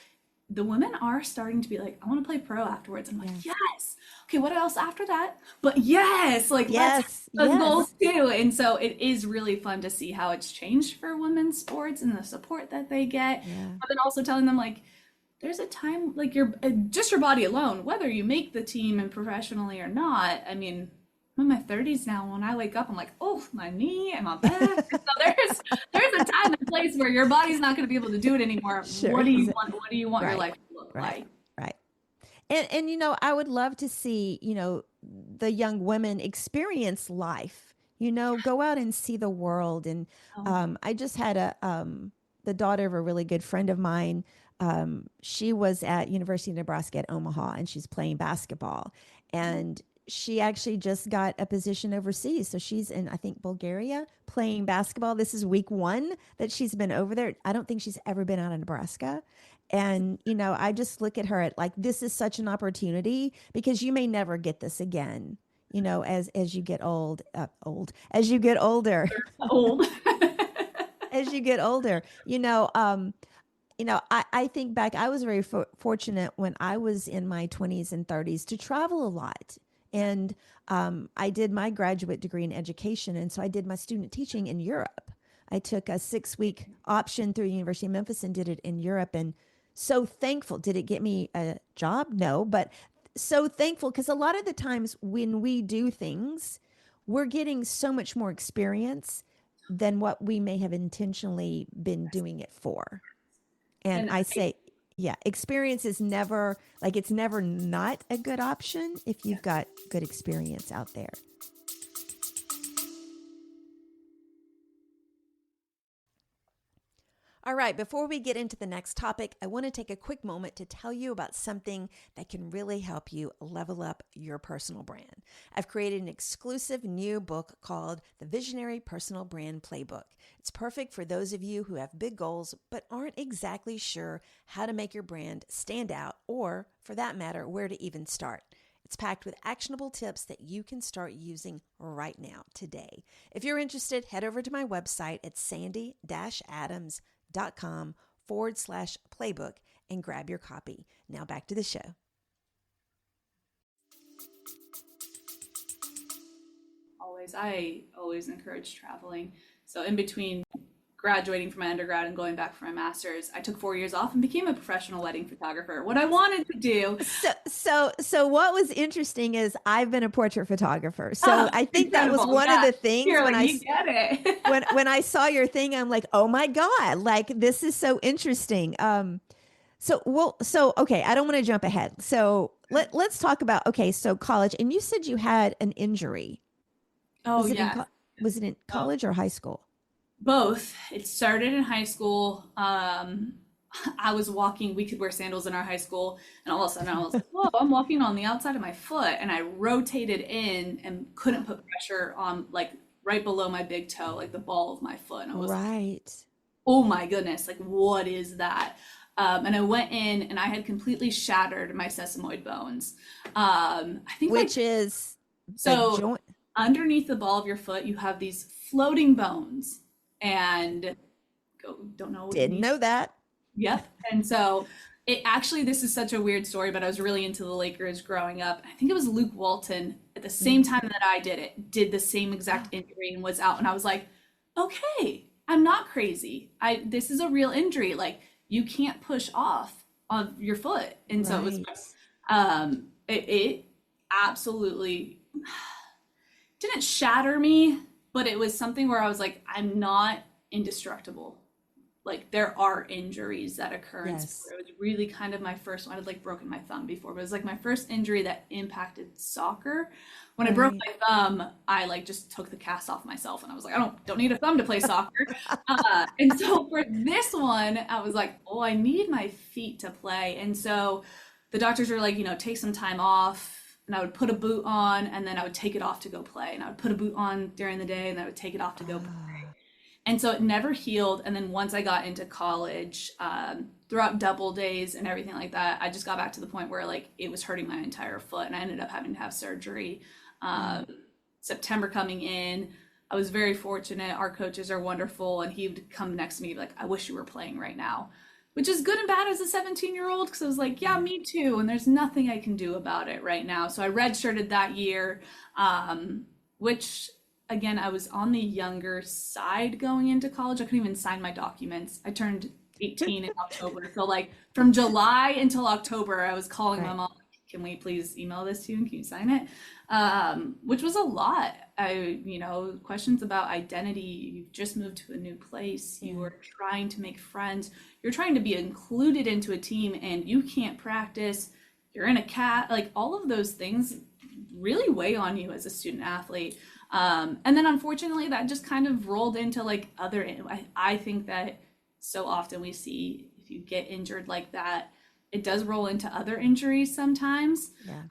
Speaker 1: The women are starting to be like, I want to play pro afterwards. I'm like, yes. Okay, what else after that? But yes, like let's goals too. And so it is really fun to see how it's changed for women's sports and the support that they get. But then also telling them like, there's a time, like just your body alone, whether you make the team and professionally or not. I mean, I'm in my 30s now. When I wake up, I'm like, oh, my knee and my back. So there's a time and place where your body's not going to be able to do it anymore. Sure. What do you want? What do you want your life to look like?
Speaker 2: Right. And you know, I would love to see, you know, the young women experience life. You know, go out and see the world. And I just had the daughter of a really good friend of mine. She was at University of Nebraska at Omaha, and she's playing basketball. And she actually just got a position overseas. So she's in, I think, Bulgaria playing basketball. This is week 1 that she's been over there. I don't think she's ever been out of Nebraska. And, you know, I just look at her at like, this is such an opportunity because you may never get this again, you know, as you get as you get older, as you get older, you know, I think back, I was very fortunate when I was in my 20s and 30s to travel a lot. And I did my graduate degree in education. And so I did my student teaching in Europe. I took a 6-week option through University of Memphis and did it in Europe. And so thankful. Did it get me a job? No, but so thankful because a lot of the times when we do things, we're getting so much more experience than what we may have intentionally been doing it for. And I say, experience is never, like, it's never not a good option if you've got good experience out there. All right, before we get into the next topic, I want to take a quick moment to tell you about something that can really help you level up your personal brand. I've created an exclusive new book called The Visionary Personal Brand Playbook. It's perfect for those of you who have big goals but aren't exactly sure how to make your brand stand out, or for that matter, where to even start. It's packed with actionable tips that you can start using right now, today. If you're interested, head over to my website at sandy-adams.com/playbook and grab your copy. Now back to the show.
Speaker 1: I always encourage traveling. So in between graduating from my undergrad and going back for my master's, I took 4 years off and became a professional wedding photographer. What I wanted to do.
Speaker 2: So what was interesting is I've been a portrait photographer. So
Speaker 1: Oh,
Speaker 2: I think that was
Speaker 1: incredible.
Speaker 2: one of
Speaker 1: Yeah.
Speaker 2: the things
Speaker 1: You're
Speaker 2: when
Speaker 1: like,
Speaker 2: I
Speaker 1: you get it.
Speaker 2: when I saw your thing, I'm like, oh my God, like this is so interesting. So okay, I don't want to jump ahead. So let's talk about okay, so college, and you said you had an injury.
Speaker 1: Oh,
Speaker 2: Was it in
Speaker 1: yes.
Speaker 2: was it in
Speaker 1: Oh,
Speaker 2: college or high school?
Speaker 1: both. It started in high school. I was walking, we could wear sandals in our high school, and all of a sudden I was like, whoa, I'm walking on the outside of my foot. And I rotated in and couldn't put pressure on like right below my big toe, like the ball of my foot. And I was like,
Speaker 2: Right.
Speaker 1: oh my goodness, like what is that? And I went in and I had completely shattered my sesamoid bones. I think like
Speaker 2: Which is the
Speaker 1: so
Speaker 2: joint.
Speaker 1: underneath the ball of your foot, you have these floating bones, and don't know what it
Speaker 2: Didn't
Speaker 1: means.
Speaker 2: know that.
Speaker 1: Yep. And so it actually, this is such a weird story, but I was really into the Lakers growing up. I think it was Luke Walton at the same time that I did the same exact injury and was out. And I was like, okay, I'm not crazy. This is a real injury. Like you can't push off of your foot. And so it was,
Speaker 2: Right.
Speaker 1: it absolutely didn't shatter me, but it was something where I was like, I'm not indestructible. Like there are injuries that occur in
Speaker 2: Yes.
Speaker 1: sport. It was really kind of my first one. I had like broken my thumb before, but it was like my first injury that impacted soccer. When I broke
Speaker 2: Right.
Speaker 1: my thumb, I like just took the cast off myself and I was like, I don't need a thumb to play soccer. And so for this one, I was like, oh, I need my feet to play. And so the doctors were like, take some time off. And I would put a boot on and then I would take it off to go play. And I would put a boot on during the day and I would take it off to go play.
Speaker 2: Ah,
Speaker 1: And so it never healed. And then once I got into college, throughout double days and everything like that, I just got back to the point where like it was hurting my entire foot and I ended up having to have surgery.
Speaker 2: mm,
Speaker 1: September coming in, I was very fortunate. Our coaches are wonderful. And he would come next to me like, I wish you were playing right now, which is good and bad as a 17-year-old. Because I was like, yeah, me too. And there's nothing I can do about it right now. So I redshirted that year, which again, I was on the younger side going into college. I couldn't even sign my documents. I turned 18 in October. So like from July until October, I was calling my
Speaker 2: right.
Speaker 1: mom, can we please email this to you and can you sign it? Which was a lot. Questions about identity. You've just moved to a new place.
Speaker 2: Yeah.
Speaker 1: You are trying to make friends. You're trying to be included into a team and you can't practice. You're in a like all of those things really weigh on you as a student athlete. And then unfortunately that just kind of rolled into like I think that so often we see if you get injured like that, it does roll into other injuries sometimes.
Speaker 2: Yeah.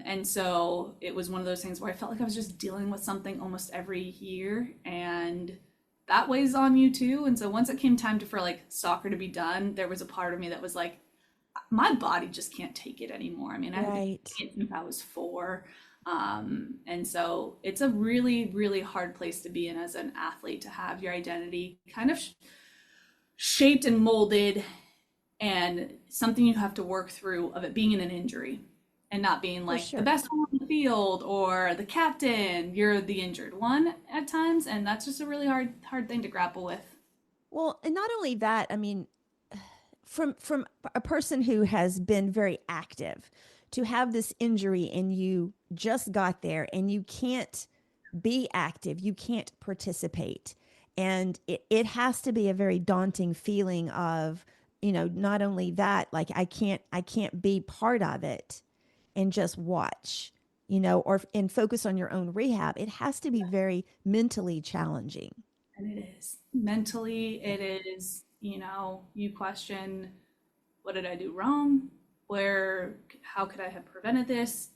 Speaker 1: And so it was one of those things where I felt like I was just dealing with something almost every year and that weighs on you too. And so once it came time for like soccer to be done, there was a part of me that was like, my body just can't take it anymore. I mean, I had been
Speaker 2: Right.
Speaker 1: doing it since I was 4. And so it's a really, really hard place to be in as an athlete to have your identity kind of shaped and molded and something you have to work through of it being in an injury and not being
Speaker 2: For
Speaker 1: like the
Speaker 2: sure.
Speaker 1: best one on the field or the captain, you're the injured one at times. And that's just a really hard thing to grapple with.
Speaker 2: Well, and not only that, I mean, from a person who has been very active to have this injury and you just got there and you can't be active, you can't participate. And it has to be a very daunting feeling of, not only that, like I can't be part of it and just watch, or and focus on your own rehab. It has to be very mentally challenging.
Speaker 1: And it is mentally,
Speaker 2: Yeah.
Speaker 1: it is, you question, what did I do wrong? How could I have prevented this?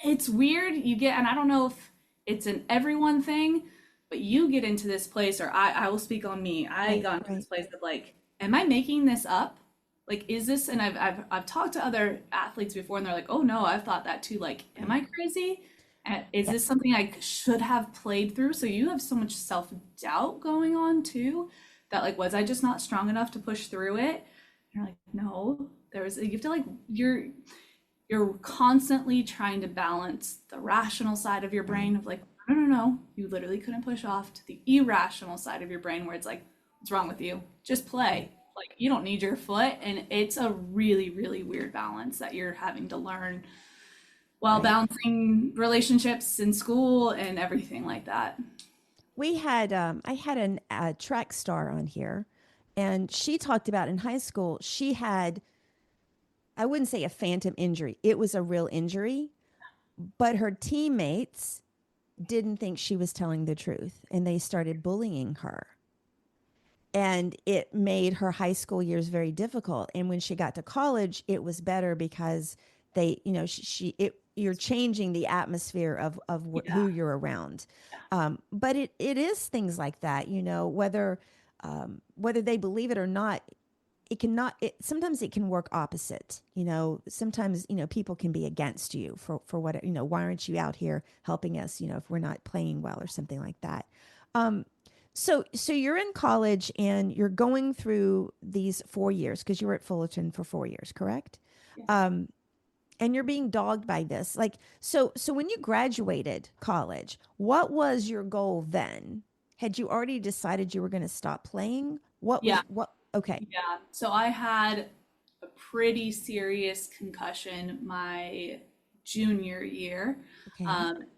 Speaker 1: It's weird. And I don't know if it's an everyone thing, but you get into this place, or I will speak on me. I
Speaker 2: Right,
Speaker 1: got into this
Speaker 2: right.
Speaker 1: place of like, am I making this up? Like, is this, and I've talked to other athletes before and they're like, oh no, I've thought that too. Like, am I crazy? Is
Speaker 2: Yeah.
Speaker 1: this something I should have played through? So you have so much self-doubt going on too, that like, was I just not strong enough to push through it? And you're like, no, you have to like, you're constantly trying to balance the rational side of your
Speaker 2: Right.
Speaker 1: brain of like, no, no, no, you literally couldn't push off to the irrational side of your brain where it's like, what's wrong with you? Just play. Like, you don't need your foot. And it's a really, really weird balance that you're having to learn while
Speaker 2: Right.
Speaker 1: balancing relationships in school and everything like that.
Speaker 2: We had I had a track star on here, and she talked about in high school she had, I wouldn't say a phantom injury. It was a real injury, but her teammates didn't think she was telling the truth and they started bullying her. And it made her high school years very difficult. And when she got to college, it was better because they, you're changing the atmosphere of who
Speaker 1: Yeah.
Speaker 2: you're around. But it is things like that, whether they believe it or not, it cannot sometimes it can work opposite. Sometimes people can be against you for what, why aren't you out here helping us, if we're not playing well or something like that. Um so you're in college and you're going through these 4 years because you were at Fullerton for 4 years, correct?
Speaker 1: Yes.
Speaker 2: um and you're being dogged by this, like, so when you graduated college, what was your goal then? Had you already decided you were going to stop playing?
Speaker 1: Yeah.
Speaker 2: What Okay.
Speaker 1: Yeah. So I had a pretty serious concussion my junior year.
Speaker 2: Okay.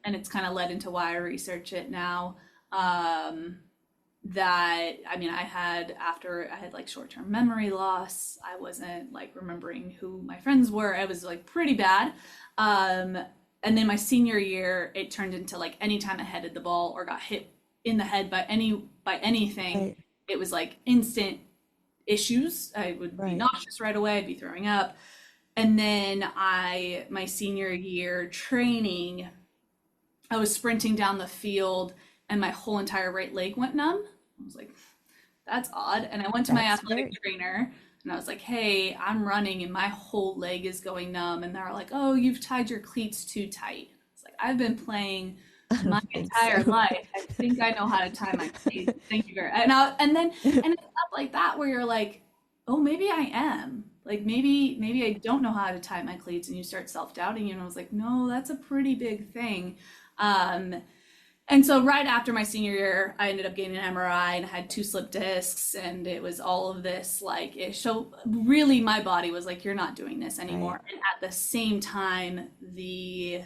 Speaker 1: And it's kind of led into why I research it now. Um, that I mean, after I had like short-term memory loss. I wasn't like remembering who my friends were. It was like pretty bad. Um, and then my senior year, it turned into like anytime I headed the ball or got hit in the head by anything,
Speaker 2: Right.
Speaker 1: it was like instant issues. I would be
Speaker 2: Right.
Speaker 1: nauseous right away. I'd be throwing up. And then my senior year training, I was sprinting down the field and my whole entire right leg went numb. I was like, that's odd. And I went to my
Speaker 2: That's
Speaker 1: athletic
Speaker 2: very
Speaker 1: trainer and I was like, hey, I'm running and my whole leg is going numb. And they're like, oh, you've tied your cleats too tight. It's like, I've been playing
Speaker 2: I
Speaker 1: my
Speaker 2: don't think
Speaker 1: entire
Speaker 2: so.
Speaker 1: life. I think I know how to tie my cleats. Thank you very much. And it's up like that where you're like, oh, maybe I am. Like maybe I don't know how to tie my cleats and you start self-doubting. And I was like, no, that's a pretty big thing. Um, and so right after my senior year, I ended up getting an MRI and I had two slip discs and it was all of this like it so really my body was like, you're not doing this anymore.
Speaker 2: Right.
Speaker 1: And at the same time, it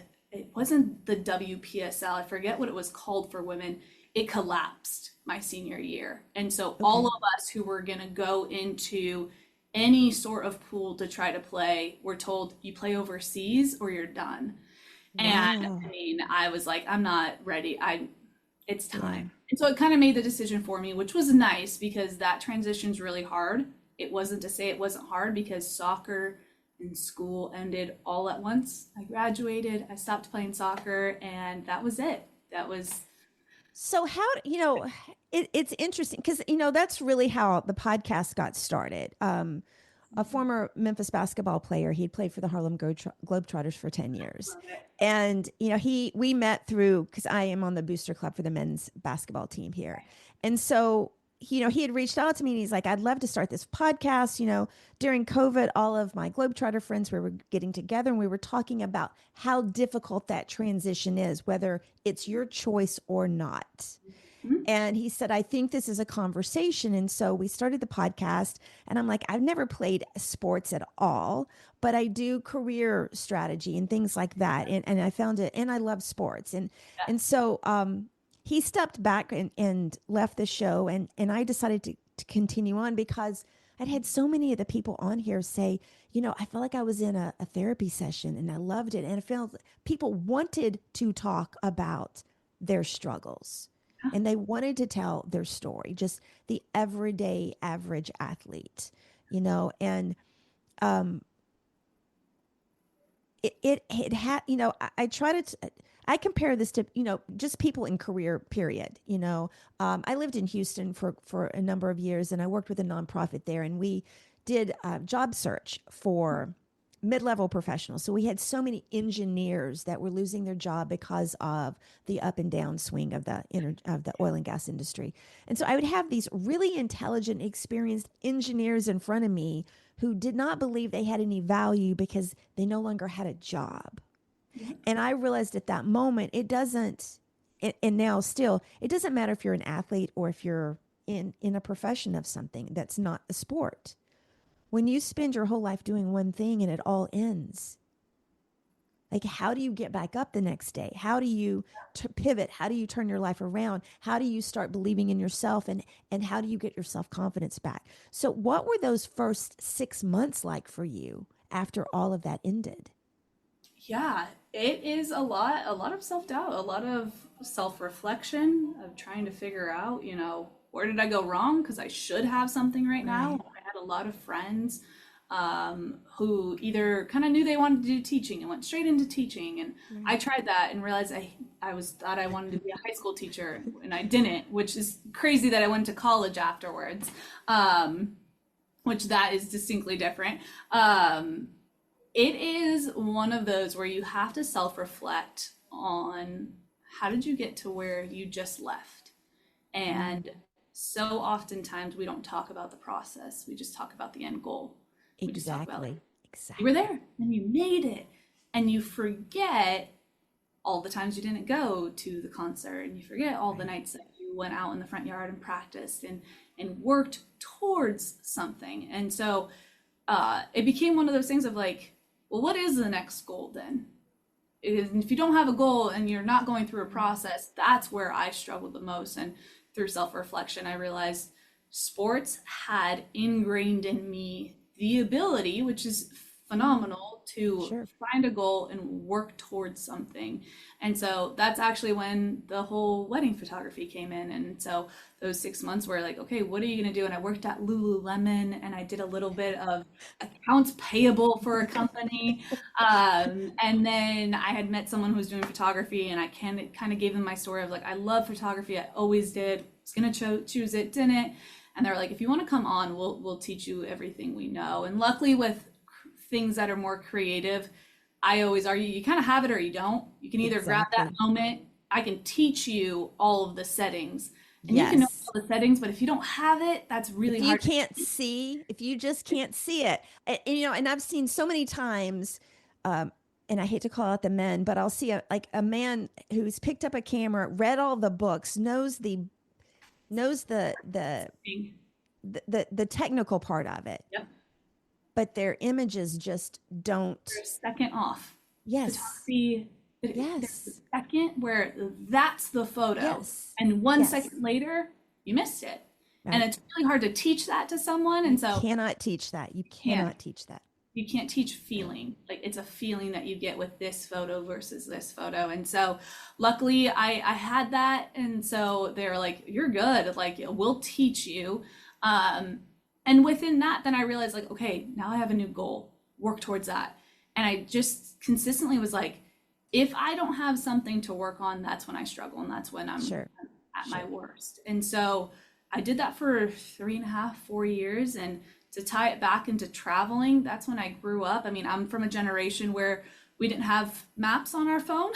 Speaker 1: wasn't the WPSL, I forget what it was called for women. It collapsed my senior year. And so all
Speaker 2: Okay.
Speaker 1: of us who were gonna go into any sort of pool to try to play were told you play overseas or you're done. And I
Speaker 2: Wow.
Speaker 1: mean, I was like, I'm not ready. It's
Speaker 2: Yeah.
Speaker 1: time. And so it kind of made the decision for me, which was nice because that transition's really hard. It wasn't to say it wasn't hard because soccer and school ended all at once. I graduated, I stopped playing soccer, and that was it. That was,
Speaker 2: So it's interesting because that's really how the podcast got started. A former Memphis basketball player, he'd played for the Harlem Globetrotters for 10 years.
Speaker 1: love it.
Speaker 2: And we met through, because I am on the booster club for the men's basketball team here. And so he had reached out to me and he's like, I'd love to start this podcast. During COVID, all of my Globetrotter friends, we were getting together and we were talking about how difficult that transition is, whether it's your choice or not.
Speaker 1: Mhm.
Speaker 2: And he said, I think this is a conversation. And so we started the podcast. And I'm like, I've never played sports at all, but I do career strategy and things like that. And I found it, and I love sports. And so he stepped back and left the show. And I decided to continue on because I'd had so many of the people on here say, I felt like I was in a therapy session and I loved it. And I felt people wanted to talk about their struggles and they wanted to tell their story, just the everyday average athlete, and um, it had, I try to, I compare this to, just people in career period, I lived in Houston for a number of years and I worked with a nonprofit there and we did a job search for mid-level professionals. So we had so many engineers that were losing their job because of the up and down swing of the oil and gas industry. And so I would have these really intelligent, experienced engineers in front of me who did not believe they had any value because they no longer had a job.
Speaker 1: Yeah.
Speaker 2: And I realized at that moment, it doesn't, and now still, it doesn't matter if you're an athlete or if you're, in a profession of something that's not a sport. When you spend your whole life doing one thing and it all ends, like, how do you get back up the next day? How do you pivot? How do you turn your life around? How do you start believing in yourself? And how do you get your self-confidence back? So what were those first 6 months like for you after all of that ended?
Speaker 1: Yeah, it is a lot of self-doubt, a lot of self-reflection of trying to figure out, where did I go wrong? Because I should have something right now.
Speaker 2: Right.
Speaker 1: I had a lot of friends who either kind of knew they wanted to do teaching and went straight into teaching. And I
Speaker 2: Right.
Speaker 1: tried that and realized thought I wanted to be a high school teacher and I didn't, which is crazy that I went to college afterwards, which that is distinctly different. It is one of those where you have to self-reflect on how did you get to where you just left? And so oftentimes we don't talk about the process. We just talk about the end goal. We just talk about like,
Speaker 2: Exactly.
Speaker 1: you were
Speaker 2: Exactly.
Speaker 1: there and you made it. And you forget all the times you didn't go to the concert, and you forget all the
Speaker 2: Right.
Speaker 1: nights that you went out in the front yard and practiced and worked towards something. And so it became one of those things of like, well, what is the next goal then? If you don't have a goal and you're not going through a process, that's where I struggled the most. And through self-reflection, I realized sports had ingrained in me the ability, which is phenomenal, to
Speaker 2: Sure.
Speaker 1: find a goal and work towards something. And so that's actually when the whole wedding photography came in. And so those 6 months were like, okay, what are you going to do? And I worked at Lululemon and I did a little bit of accounts payable for a company. And then I had met someone who was doing photography, and I kind of gave them my story of like, I love photography. I always did. Was going to choose it, didn't. And they were like, if you want to come on, we'll teach you everything we know. And luckily with things that are more creative, I always argue you kind of have it or you don't. You can either grab that
Speaker 2: Exactly.
Speaker 1: moment. I can teach you all of the settings, and you can know
Speaker 2: Yes.
Speaker 1: all the settings, but if you don't have it, that's really
Speaker 2: If you
Speaker 1: hard to
Speaker 2: can't see, if you just can't see it, and I've seen so many times, um, and I hate to call out the men, but I'll see a man who's picked up a camera, read all the books, knows
Speaker 1: see.
Speaker 2: the technical part of it,
Speaker 1: Yep.
Speaker 2: but their images just
Speaker 1: You're
Speaker 2: don't.
Speaker 1: a second off.
Speaker 2: Yes.
Speaker 1: Photography, there's a
Speaker 2: Yes.
Speaker 1: second where that's the photo,
Speaker 2: Yes.
Speaker 1: and one
Speaker 2: Yes.
Speaker 1: second later, you missed it. And
Speaker 2: Right.
Speaker 1: it's really hard to teach that to someone. And
Speaker 2: You
Speaker 1: so
Speaker 2: cannot teach that. You
Speaker 1: can't
Speaker 2: cannot teach that.
Speaker 1: you can't teach feeling. Like it's a feeling that you get with this photo versus this photo. And so luckily I had that. And so they're like, you're good. Like we'll teach you. And within that, then I realized like, okay, now I have a new goal. Work towards that. And I just consistently was like, if I don't have something to work on, that's when I struggle, and that's when I'm
Speaker 2: Sure.
Speaker 1: at my
Speaker 2: Sure.
Speaker 1: worst. And so I did that for 3.5, 4 years. And to tie it back into traveling, that's when I grew up. I mean, I'm from a generation where we didn't have maps on our phone.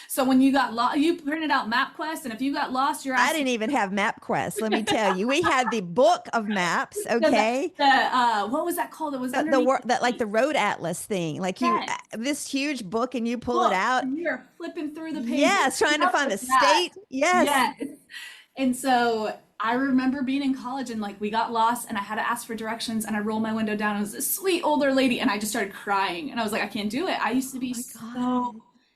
Speaker 1: So when you got lost, you printed out MapQuest, and if you got lost, your
Speaker 2: I
Speaker 1: ass
Speaker 2: didn't even have MapQuest. Let me tell you, we had the book of maps. Okay.
Speaker 1: what was that called? It was
Speaker 2: The
Speaker 1: underneath
Speaker 2: word
Speaker 1: the
Speaker 2: that, like,
Speaker 1: seat.
Speaker 2: the road atlas thing, like you,
Speaker 1: Yes,
Speaker 2: this huge book, and you pull it
Speaker 1: book,
Speaker 2: out.
Speaker 1: and you're flipping through the pages.
Speaker 2: Yes, trying to
Speaker 1: That
Speaker 2: find
Speaker 1: was
Speaker 2: the
Speaker 1: that.
Speaker 2: state. Yes.
Speaker 1: Yes. And so I remember being in college and like we got lost and I had to ask for directions, and I rolled my window down. It was this sweet older lady and I just started crying, and I was like, I can't do it. I used to
Speaker 2: Oh
Speaker 1: be
Speaker 2: my
Speaker 1: so
Speaker 2: God.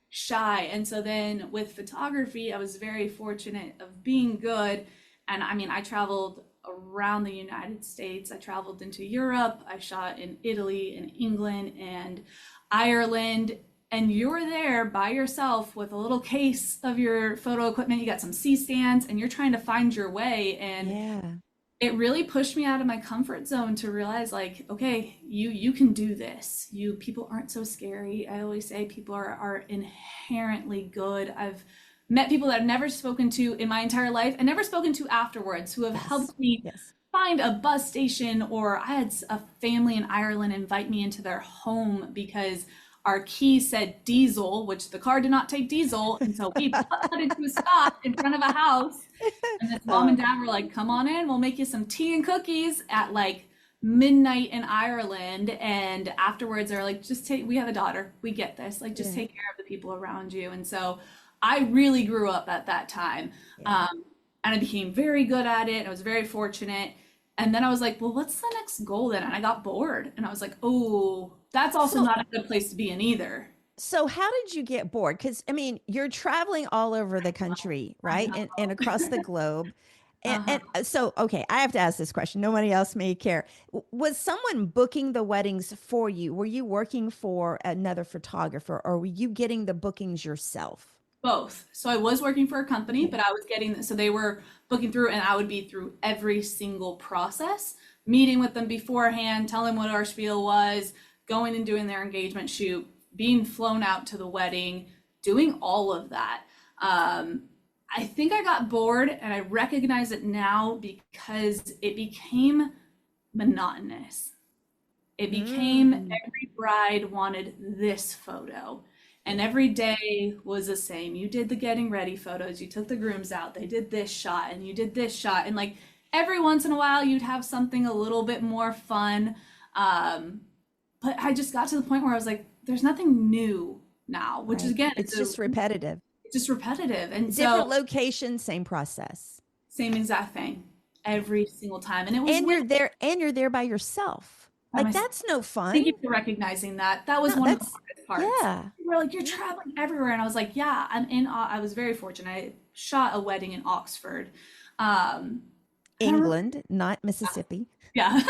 Speaker 1: shy. And so then with photography, I was very fortunate of being good. And I mean, I traveled around the United States. I traveled into Europe. I shot in Italy and England and Ireland. And you're there by yourself with a little case of your photo equipment. You got some C stands and you're trying to find your way. And
Speaker 2: Yeah.
Speaker 1: it really pushed me out of my comfort zone to realize like, okay, you can do this. People aren't so scary. I always say people are inherently good. I've met people that I've never spoken to in my entire life and never spoken to afterwards, who have
Speaker 2: Yes.
Speaker 1: helped me
Speaker 2: Yes.
Speaker 1: find a bus station. Or I had a family in Ireland invite me into their home because our key said diesel, which the car did not take diesel. And so we put to a stop in front of a house, and this mom
Speaker 2: Uh,
Speaker 1: and dad were like, come on in, we'll make you some tea and cookies at like midnight in Ireland. And afterwards, they're like, we have a daughter. We get this. Like, just
Speaker 2: yeah.
Speaker 1: take care of the people around you. And so I really grew up at that time.
Speaker 2: Yeah.
Speaker 1: and I became very good at it. I was very fortunate. And then I was like, well, what's the next goal then? And I got bored and I was like, oh, that's also
Speaker 2: So,
Speaker 1: not a good place to be in either.
Speaker 2: so how did you get bored? Because I mean, you're traveling all over the country,
Speaker 1: I
Speaker 2: right? And
Speaker 1: know.
Speaker 2: across the globe.
Speaker 1: Uh-huh.
Speaker 2: So, okay, I have to ask this question. Nobody else may care. Was someone booking the weddings for you? Were you working for another photographer, or were you getting the bookings yourself?
Speaker 1: Both. So I was working for a company,
Speaker 2: Okay.
Speaker 1: but I was getting, so they were booking through and I would be through every single process, meeting with them beforehand, telling what our spiel was, going and doing their engagement shoot, being flown out to the wedding, doing all of that. I think I got bored and I recognize it now because it became monotonous. It became
Speaker 2: Mm,
Speaker 1: every bride wanted this photo. And every day was the same. You did the getting ready photos, you took the grooms out, they did this shot, and you did this shot. And like every once in a while, you'd have something a little bit more fun. Um, but I just got to the point where I was like, there's nothing new now, which is
Speaker 2: right.
Speaker 1: again,
Speaker 2: It's just repetitive.
Speaker 1: it's just repetitive. And
Speaker 2: Different
Speaker 1: so,
Speaker 2: location, same process.
Speaker 1: same exact thing every single time. And it was
Speaker 2: And
Speaker 1: weird
Speaker 2: you're there by yourself.
Speaker 1: by
Speaker 2: Like
Speaker 1: myself.
Speaker 2: that's no fun.
Speaker 1: Thank you for recognizing that. That was
Speaker 2: No,
Speaker 1: one of the
Speaker 2: that's
Speaker 1: hardest parts.
Speaker 2: yeah.
Speaker 1: You were like, you're
Speaker 2: Yeah.
Speaker 1: traveling everywhere. And I was like, yeah, I was very fortunate. I shot a wedding in Oxford. Um, and I remember,
Speaker 2: England, not Mississippi.
Speaker 1: yeah,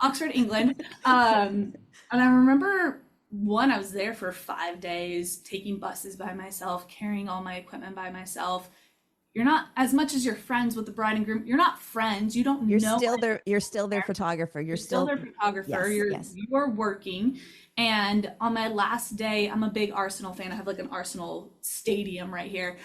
Speaker 1: Oxford, England. And I remember one, I was there for 5 days, taking buses by myself, carrying all my equipment by myself. You're not, as much as you're friends with the bride and groom, you're not friends. You don't know
Speaker 2: You're still their photographer. You're
Speaker 1: you're still
Speaker 2: still
Speaker 1: their photographer.
Speaker 2: yes, yes.
Speaker 1: You're working. And on my last day, I'm a big Arsenal fan. I have like an Arsenal stadium right here,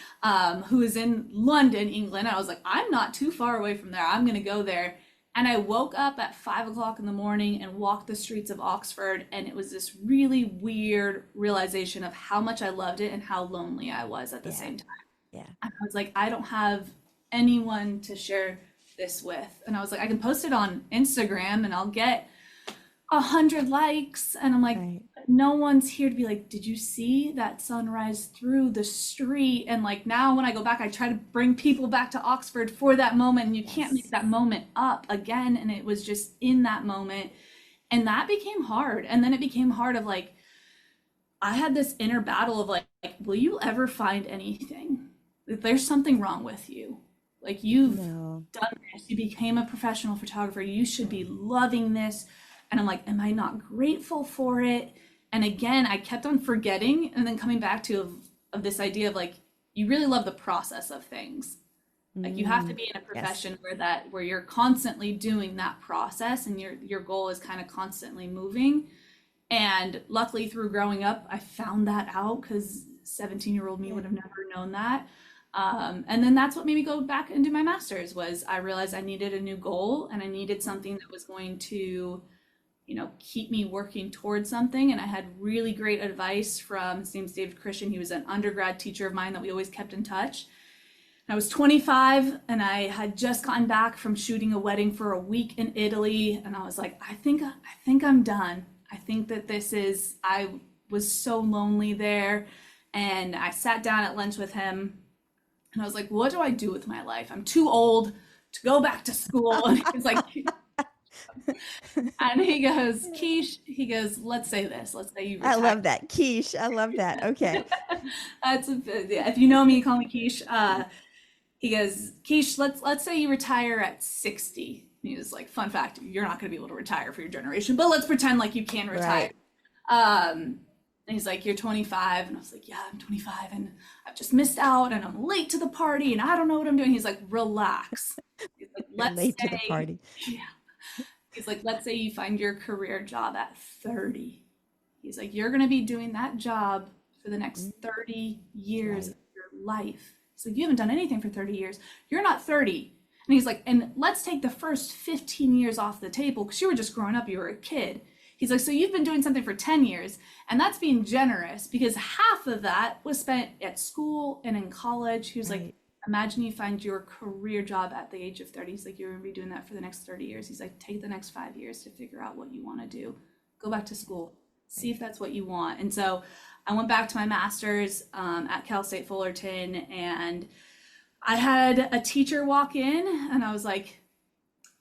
Speaker 1: who is in London, England. I was like, I'm not too far away from there. I'm gonna go there. And I woke up at 5 o'clock in the morning and walked the streets of Oxford, and it was this really weird realization of how much I loved it and how lonely I was at the
Speaker 2: Yeah.
Speaker 1: same time.
Speaker 2: Yeah.
Speaker 1: And I was like, I don't have anyone to share this with. And I was like, I can post it on Instagram and I'll get 100 likes. And I'm like,
Speaker 2: Right.
Speaker 1: no one's here to be like, did you see that sunrise through the street? And like now when I go back, I try to bring people back to Oxford for that moment. And you can't
Speaker 2: Yes.
Speaker 1: make that moment up again. And it was just in that moment. And that became hard. And then it became hard of like, I had this inner battle of like, will you ever find anything? If there's something wrong with you. Like you've
Speaker 2: No.
Speaker 1: done this, you became a professional photographer, you should be loving this. And I'm like, am I not grateful for it? And again, I kept on forgetting and then coming back to of this idea of like, you really love the process of things. Like you have to
Speaker 2: Mm,
Speaker 1: be in a
Speaker 2: yes.
Speaker 1: profession where you're constantly doing that process and your goal is kind of constantly moving. And luckily through growing up, I found that out because 17-year-old me
Speaker 2: Yeah.
Speaker 1: would have never known that. And then that's what made me go back and do my master's was I realized I needed a new goal and I needed something that was going to, keep me working towards something. And I had really great advice from, his name's David Christian. He was an undergrad teacher of mine that we always kept in touch. I was 25 and I had just gotten back from shooting a wedding for a week in Italy. And I was like, I think I'm done. I think that I was so lonely there. And I sat down at lunch with him and I was like, what do I do with my life? I'm too old to go back to school. And he's like, and he goes, Keish, he goes, let's say this. Let's say you
Speaker 2: I
Speaker 1: retire.
Speaker 2: love that. Quiche. I love that. Okay.
Speaker 1: If you know me, call me Keish. He goes, Keish, let's say you retire at 60. He was like, fun fact, you're not going to be able to retire for your generation, but let's pretend like you can retire.
Speaker 2: Right.
Speaker 1: And he's like, you're 25. And I was like, yeah, I'm 25 and I've just missed out and I'm late to the party and I don't know what I'm doing. He's like, relax. He's like,
Speaker 2: You're
Speaker 1: let's
Speaker 2: late to the
Speaker 1: say,
Speaker 2: party.
Speaker 1: yeah. He's like, let's say you find your career job at 30. He's like, you're going to be doing that job for the next 30 years
Speaker 2: Right.
Speaker 1: of your life. He's like, you haven't done anything for 30 years. You're not 30. And he's like, and let's take the first 15 years off the table because you were just growing up, you were a kid. He's like, so you've been doing something for 10 years, and that's being generous because half of that was spent at school and in college. He was like,
Speaker 2: Right.
Speaker 1: imagine you find your career job at the age of 30. He's like, you're going to be doing that for the next 30 years. He's like, take the next 5 years to figure out what you want to do. Go back to school, see if that's what you want. And so I went back to my master's at Cal State Fullerton, and I had a teacher walk in and I was like,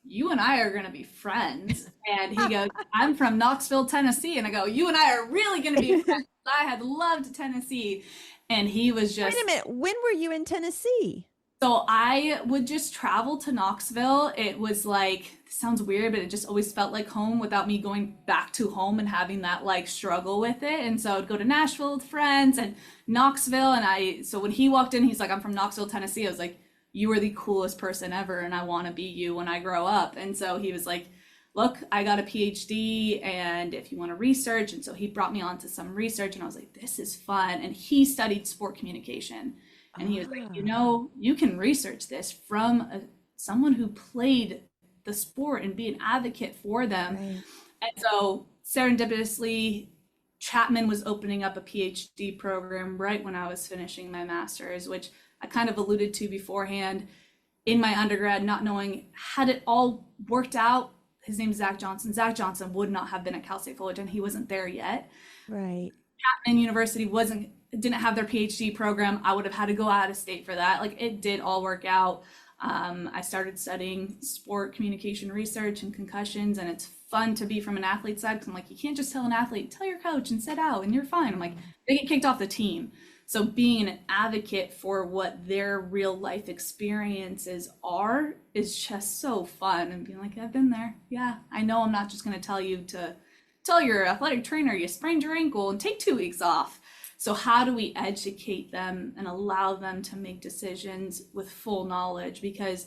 Speaker 1: you and I are going to be friends. And he goes, I'm from Knoxville, Tennessee. And I go, you and I are really going to be friends. I had loved Tennessee. And he was
Speaker 2: Wait a
Speaker 1: just,
Speaker 2: minute. When were you in Tennessee?
Speaker 1: so I would just travel to Knoxville. It was like, it sounds weird, but it just always felt like home without me going back to home and having that like struggle with it. And so I'd go to Nashville with friends and Knoxville. So when he walked in, he's like, I'm from Knoxville, Tennessee. I was like, you are the coolest person ever. And I want to be you when I grow up. And so he was like, look, I got a PhD and if you want to research. And so he brought me on to some research and I was like, this is fun. And he studied sport communication. And he was like, you can research this from someone who played the sport and be an advocate for them.
Speaker 2: Right.
Speaker 1: And so serendipitously, Chapman was opening up a PhD program right when I was finishing my master's, which I kind of alluded to beforehand in my undergrad, not knowing had it all worked out. His name's Zach Johnson. Zach Johnson would not have been at Cal State Fullerton. He wasn't there yet.
Speaker 2: Right.
Speaker 1: Chapman University didn't have their PhD program. I would have had to go out of state for that. Like it did all work out. I started studying sport communication research and concussions, and it's fun to be from an athlete side because I'm like, you can't just tell an athlete, tell your coach and sit out and you're fine. I'm like, they get kicked off the team. So being an advocate for what their real life experiences are is just so fun, and being like, I've been there. Yeah, I know I'm not just going to tell you to tell your athletic trainer you sprained your ankle and take 2 weeks off. So how do we educate them and allow them to make decisions with full knowledge? Because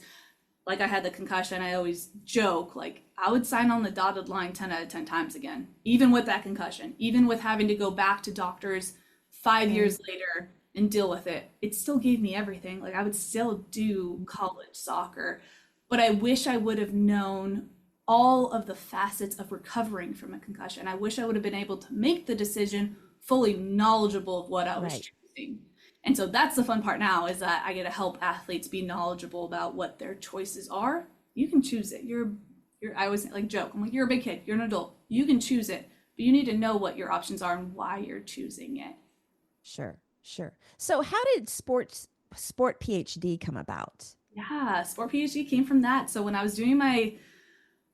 Speaker 1: like I had the concussion, I always joke, like I would sign on the dotted line 10 out of 10 times again, even with that concussion, even with having to go back to doctors 5 years later and deal with it. It still gave me everything. Like I would still do college soccer, but I wish I would have known all of the facets of recovering from a concussion. I wish I would have been able to make the decision fully knowledgeable of what I was choosing. And so that's the fun part now, is that I get to help athletes be knowledgeable about what their choices are. You can choose it. I always like joke, I'm like, you're a big kid, you're an adult, you can choose it, but you need to know what your options are and why you're choosing it.
Speaker 2: Sure. So how did sport PhD come about?
Speaker 1: Yeah, sport PhD came from that. So when I was doing my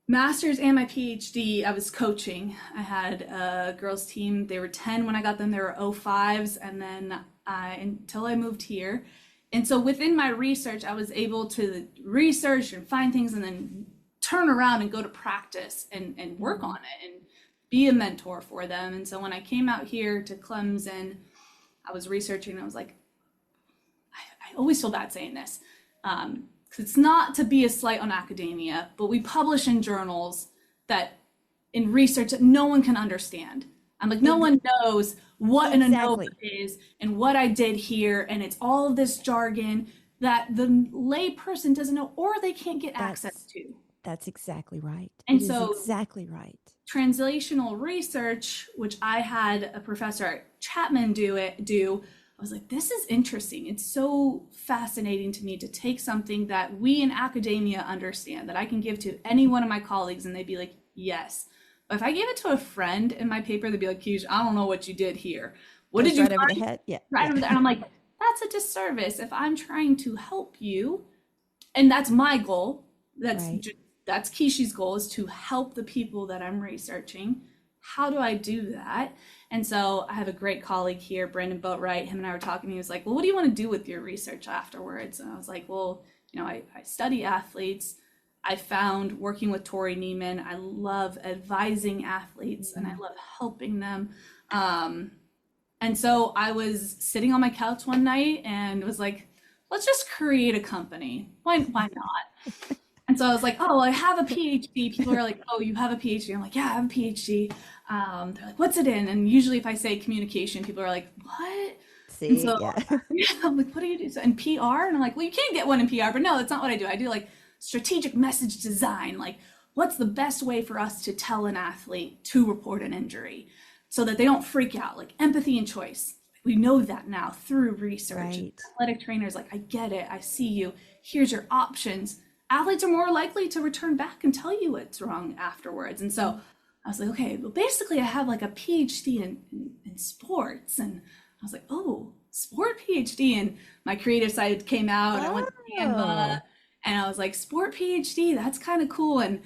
Speaker 1: master's and my PhD, I was coaching. I had a girls team. They were 10 when I got them. They were 05s, and then until I moved here. And so within my research, I was able to research and find things and then turn around and go to practice and work on it and be a mentor for them. And so when I came out here to Clemson, I was researching and I was like, I always feel bad saying this. It's not to be a slight on academia, but we publish in journals that in research that no one can understand. I'm like, no one knows what an ANOVA is and what I did here. And it's all of this jargon that the lay person doesn't know, or they can't get access to.
Speaker 2: That's exactly right.
Speaker 1: And so
Speaker 2: exactly right.
Speaker 1: Translational research, which I had a professor at Chapman do, I was like, this is interesting. It's so fascinating to me to take something that we in academia understand, that I can give to any one of my colleagues and they'd be like, yes. But if I gave it to a friend in my paper, they'd be like, Kish, I don't know what you did here. What did you
Speaker 2: right over the head? Yeah.
Speaker 1: Right over there. And I'm like, that's a disservice. If I'm trying to help you, and that's my goal, that's Kishi's goal, is to help the people that I'm researching. How do I do that? And so I have a great colleague here, Brandon Boatwright. Him and I were talking. He was like, well, what do you want to do with your research afterwards? And I was like, well, I study athletes. I found working with Tori Neiman, I love advising athletes and I love helping them. And so I was sitting on my couch one night and was like, let's just create a company. Why not? And so I was like, oh, I have a PhD. People are like, oh, you have a PhD. I'm like, yeah, I have a PhD. They're like, what's it in? And usually if I say communication, people are like, what?
Speaker 2: See,
Speaker 1: so, yeah. I'm like, what do you do? And PR? And I'm like, well, you can get one in PR, but no, that's not what I do. I do like strategic message design. Like, what's the best way for us to tell an athlete to report an injury so that they don't freak out? Like empathy and choice. We know that now through research.
Speaker 2: Right.
Speaker 1: Athletic trainers, like, I get it. I see you. Here's your options. Athletes are more likely to return back and tell you what's wrong afterwards. And so I was like, okay, well, basically I have like a PhD in sports. And I was like, oh, sport PhD, and my creative side came out. I went to
Speaker 2: Oh,
Speaker 1: Canva and I was like, sport PhD, that's kind of cool. And I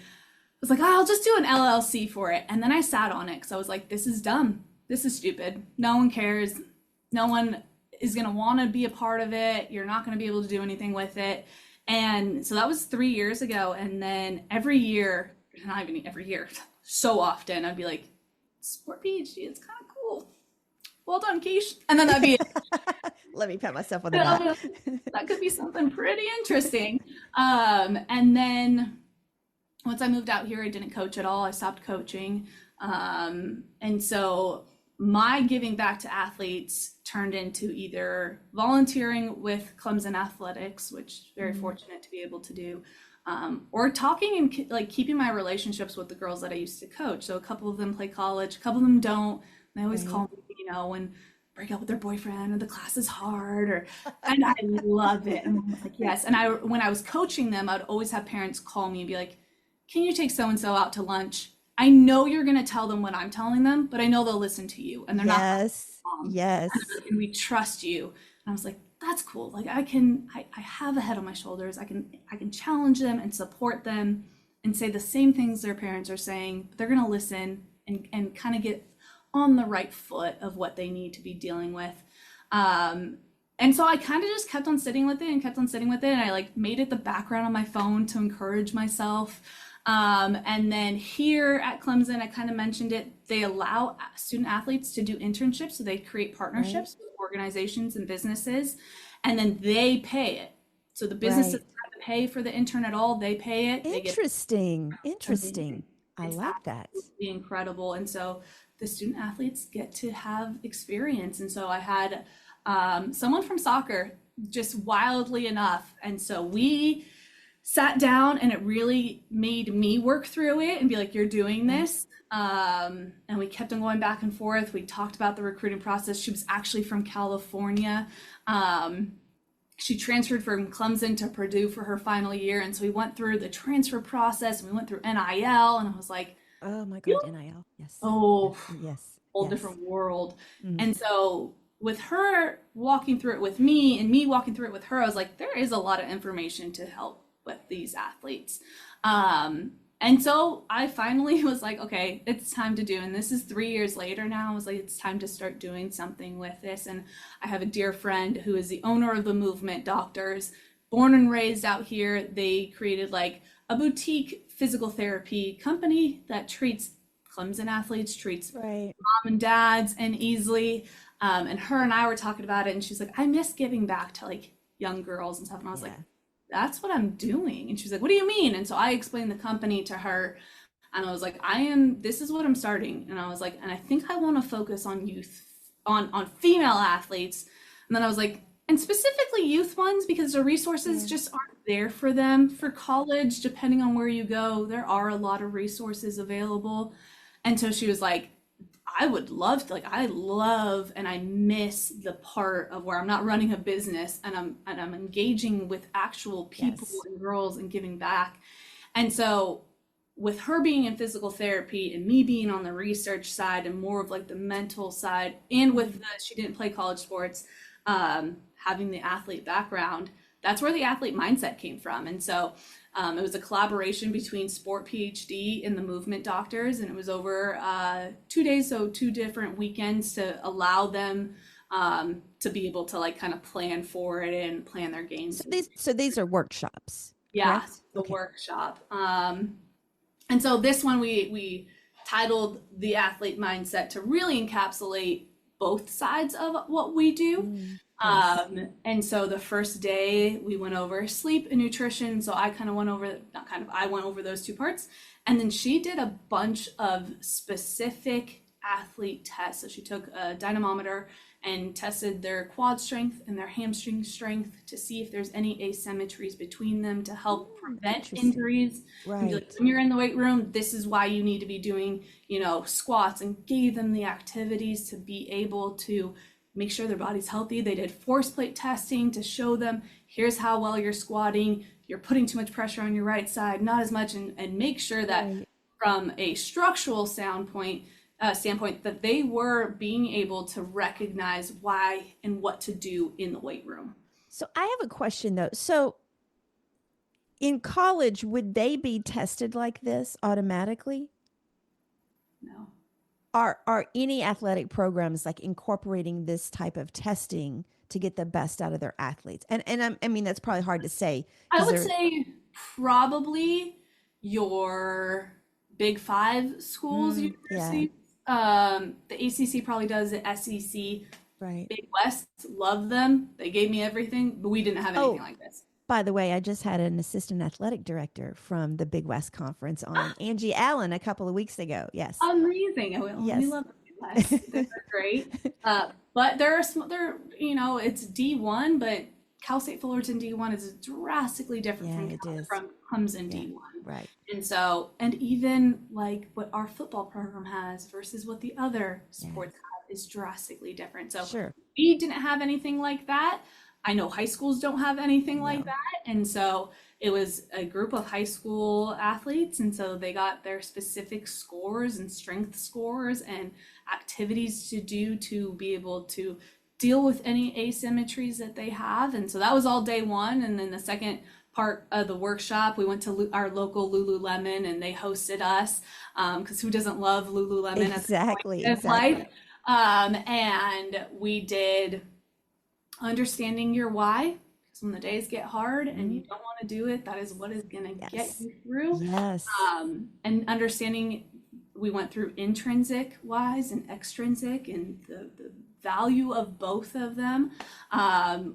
Speaker 1: was like, oh, I'll just do an LLC for it. And then I sat on it because I was like, this is dumb. This is stupid. No one cares. No one is going to want to be a part of it. You're not going to be able to do anything with it. And so that was 3 years ago. And then every year, not even every year, so often I'd be like, sport PhD, it's kind of cool. Well done, Kish. And then that'd be it.
Speaker 2: let me pat myself on the back.
Speaker 1: That could be something pretty interesting. And then once I moved out here, I didn't coach at all. I stopped coaching. And so my giving back to athletes turned into either volunteering with Clemson Athletics, which very fortunate to be able to do, or talking and like keeping my relationships with the girls that I used to coach. So a couple of them play college, a couple of them don't. They always call me, when break up with their boyfriend or the class is hard, and I love it. And I was like, yes. And when I was coaching them, I'd always have parents call me and be like, can you take so-and-so out to lunch? I know you're going to tell them what I'm telling them, but I know they'll listen to you and they're not.
Speaker 2: Yes.
Speaker 1: And we trust you. And I was like, that's cool. Like I have a head on my shoulders. I can challenge them and support them and say the same things their parents are saying, but they're going to listen and kind of get on the right foot of what they need to be dealing with. And so I kind of just kept on sitting with it and kept on sitting with it. And I like made it the background on my phone to encourage myself. And then here at Clemson, I kind of mentioned it, they allow student athletes to do internships. So they create partnerships with organizations and businesses, and then they pay it. So the businesses have to pay for the intern at all. They pay it.
Speaker 2: Interesting. I
Speaker 1: It's
Speaker 2: like that.
Speaker 1: absolutely incredible. And so the student athletes get to have experience. And so I had someone from soccer, just wildly enough. And so we sat down and it really made me work through it and be like, you're doing this. And we kept on going back and forth. We talked about the recruiting process. She was actually from California. She transferred from Clemson to Purdue for her final year. And so we went through the transfer process and we went through NIL, and I was like,
Speaker 2: oh my God, NIL. Yes.
Speaker 1: Oh,
Speaker 2: yes.
Speaker 1: Whole different world. And so with her walking through it with me and me walking through it with her, I was like, there is a lot of information to help with these athletes. And so I finally was like, okay, it's time to do. And this is 3 years later now. I was like, it's time to start doing something with this. And I have a dear friend who is the owner of the Movement Doctors, born and raised out here. They created like a boutique physical therapy company that treats Clemson athletes, treats mom and dads and easily. And her and I were talking about it, and she's like, I miss giving back to like young girls and stuff. And I was like, that's what I'm doing. And she's like, what do you mean? And so I explained the company to her, and I was like, this is what I'm starting. And I was like, and I think I want to focus on youth, on female athletes. And then I was like, and specifically youth ones, because the resources just aren't there for them. For college, depending on where you go, there are a lot of resources available. And so she was like, I would love to, like, I love and I miss the part of where I'm not running a business and I'm engaging with actual people and girls and giving back. And so with her being in physical therapy and me being on the research side and more of like the mental side, and with she didn't play college sports, having the athlete background, that's where the athlete mindset came from. And so it was a collaboration between SportPhD and the Movement Doctors, and it was over 2 days, so 2 different weekends to allow them to be able to like kind of plan for it and plan their games.
Speaker 2: So these are workshops.
Speaker 1: Yeah, the workshop. And so this one we titled The Athlete Mindset to really encapsulate both sides of what we do. And so the first day we went over sleep and nutrition. So I went over those 2 parts. And then she did a bunch of specific athlete tests. So she took a dynamometer and tested their quad strength and their hamstring strength to see if there's any asymmetries between them to help prevent injuries. Like, when you're in the weight room, this is why you need to be doing, squats, and gave them the activities to be able to make sure their body's healthy. They did force plate testing to show them, here's how well you're squatting. You're putting too much pressure on your right side, not as much, and make sure that from a structural standpoint, standpoint, that they were being able to recognize why and what to do in the weight room.
Speaker 2: So I have a question though. So in college, would they be tested like this automatically?
Speaker 1: No.
Speaker 2: Are any athletic programs like incorporating this type of testing to get the best out of their athletes? I mean that's probably hard to say
Speaker 1: I
Speaker 2: because
Speaker 1: would
Speaker 2: they're
Speaker 1: say probably your Big Five schools,
Speaker 2: yeah,
Speaker 1: universities. The ACC probably does it. SEC,
Speaker 2: right.
Speaker 1: Big West, love them. They gave me everything, but we didn't have anything
Speaker 2: Oh,
Speaker 1: like this.
Speaker 2: by the way, I just had an assistant athletic director from the Big West Conference on, Angie Allen, a couple of weeks ago. Yes.
Speaker 1: Amazing. We
Speaker 2: Yes.
Speaker 1: love the Big West. They're great. But it's D1, but Cal State Fullerton D1 is drastically different
Speaker 2: Yeah, it is.
Speaker 1: from Clemson
Speaker 2: Yeah,
Speaker 1: D1.
Speaker 2: right.
Speaker 1: And even like what our football program has versus what the other sports have is drastically different. So
Speaker 2: Sure.
Speaker 1: we didn't have anything like that. I know high schools don't have anything like
Speaker 2: No.
Speaker 1: that. And so it was a group of high school athletes. And so they got their specific scores and strength scores and activities to do to be able to deal with any asymmetries that they have. And so that was all day one. And then the second part of the workshop, we went to our local Lululemon and they hosted us because who doesn't love Lululemon
Speaker 2: Exactly.
Speaker 1: at
Speaker 2: Exactly.
Speaker 1: life? And we did understanding your why, because when the days get hard and you don't want to do it, that is what is going to get
Speaker 2: Yes.
Speaker 1: you through.
Speaker 2: Yes.
Speaker 1: And understanding, we went through intrinsic whys and extrinsic and the value of both of them.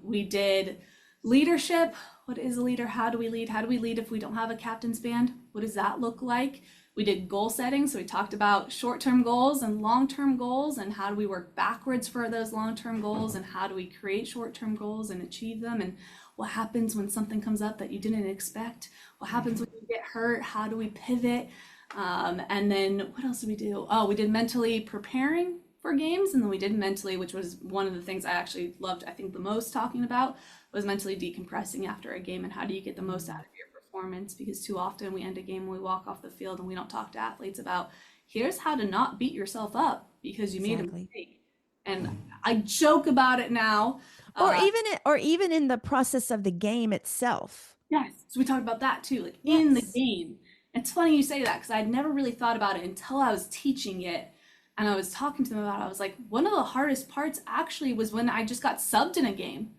Speaker 1: We did leadership. What is a leader? How do we lead? How do we lead if we don't have a captain's band? What does that look like? We did goal setting. So we talked about short-term goals and long-term goals and how do we work backwards for those long-term goals and how do we create short-term goals and achieve them, and what happens when something comes up that you didn't expect? What happens when you get hurt? How do we pivot? And then what else did we do? Oh, we did mentally preparing for games, and then we did mentally, which was one of the things I actually loved, I think the most talking about, was mentally decompressing after a game and how do you get the most out of your performance, because too often we end a game and we walk off the field and we don't talk to athletes about here's how to not beat yourself up because you made a mistake. And I joke about it now.
Speaker 2: Or even in the process of the game itself.
Speaker 1: Yes, so we talked about that too, like in the game. It's funny you say that because I'd never really thought about it until I was teaching it. And I was talking to them about it. I was like, one of the hardest parts actually was when I just got subbed in a game.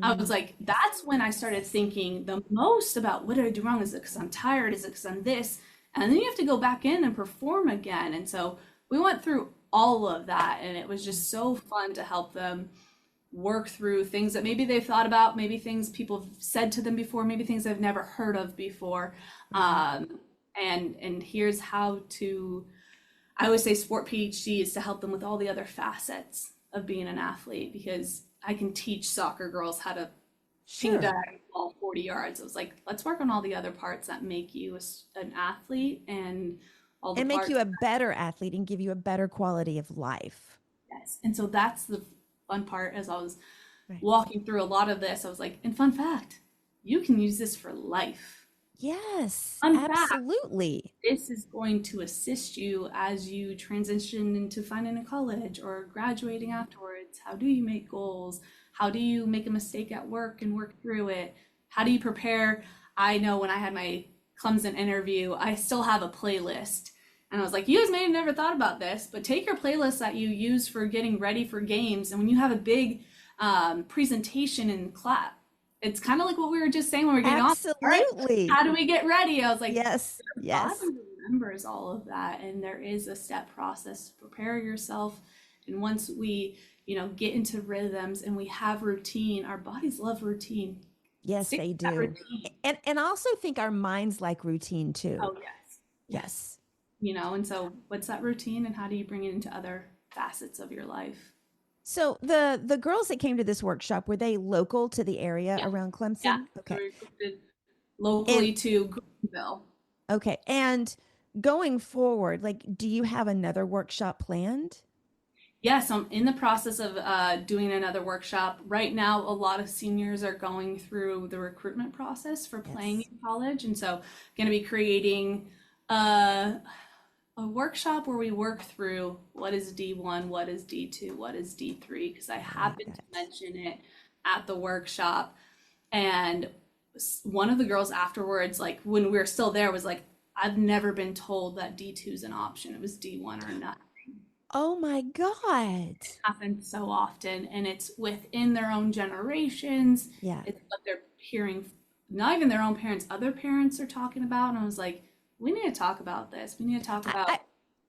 Speaker 1: I was like, that's when I started thinking the most about what did I do wrong? Is it because I'm tired? Is it because I'm this? And then you have to go back in and perform again. And so we went through all of that. And it was just so fun to help them work through things that maybe they've thought about, maybe things people have said to them before, maybe things they've never heard of before. And here's how to, I always say SportPhD is to help them with all the other facets of being an athlete, because I can teach soccer girls how to shoot a diagonal ball 40 yards. I was like, let's work on all the other parts that make you an athlete and all the
Speaker 2: And make
Speaker 1: parts
Speaker 2: you a better athlete and give you a better quality of life.
Speaker 1: Yes. And so that's the fun part. As I was walking through a lot of this, I was like, and fun fact, you can use this for life.
Speaker 2: Yes,
Speaker 1: Fun
Speaker 2: absolutely.
Speaker 1: fact, this is going to assist you as you transition into finding a college or graduating afterwards. How do you make goals? How do you make a mistake at work and work through it? How do you prepare? I know when I had my Clemson interview, I still have a playlist. And I was like, you guys may have never thought about this, but take your playlist that you use for getting ready for games. And when you have a big presentation in class, it's kind of like what we were just saying when we were getting on.
Speaker 2: Absolutely.
Speaker 1: How do we get ready? I was like,
Speaker 2: yes.
Speaker 1: body remembers all of that. And there is a step process. Prepare yourself. And once we, get into rhythms and we have routine, our bodies love routine.
Speaker 2: Yes, they do. And I also think our minds like routine too.
Speaker 1: Oh, yes.
Speaker 2: Yes.
Speaker 1: And so what's that routine and how do you bring it into other facets of your life?
Speaker 2: So the girls that came to this workshop, were they local to the area around Clemson?
Speaker 1: Yeah.
Speaker 2: Okay.
Speaker 1: So we recruited locally to Greenville.
Speaker 2: Okay. And going forward, do you have another workshop planned?
Speaker 1: Yes, I'm in the process of doing another workshop. Right now, a lot of seniors are going through the recruitment process for playing in college. And so I'm going to be creating a workshop where we work through what is D1, what is D2, what is D3, because I
Speaker 2: I like
Speaker 1: happened to
Speaker 2: that.
Speaker 1: mention it at the workshop. And one of the girls afterwards, like when we were still there, was like, I've never been told that D2 is an option. It was D1 or not.
Speaker 2: Oh my God.
Speaker 1: Happens so often, and it's within their own generations.
Speaker 2: Yeah.
Speaker 1: It's what they're hearing, not even their own parents, other parents are talking about. And I was like, we need to talk about this. We need to talk
Speaker 2: I,
Speaker 1: about,
Speaker 2: I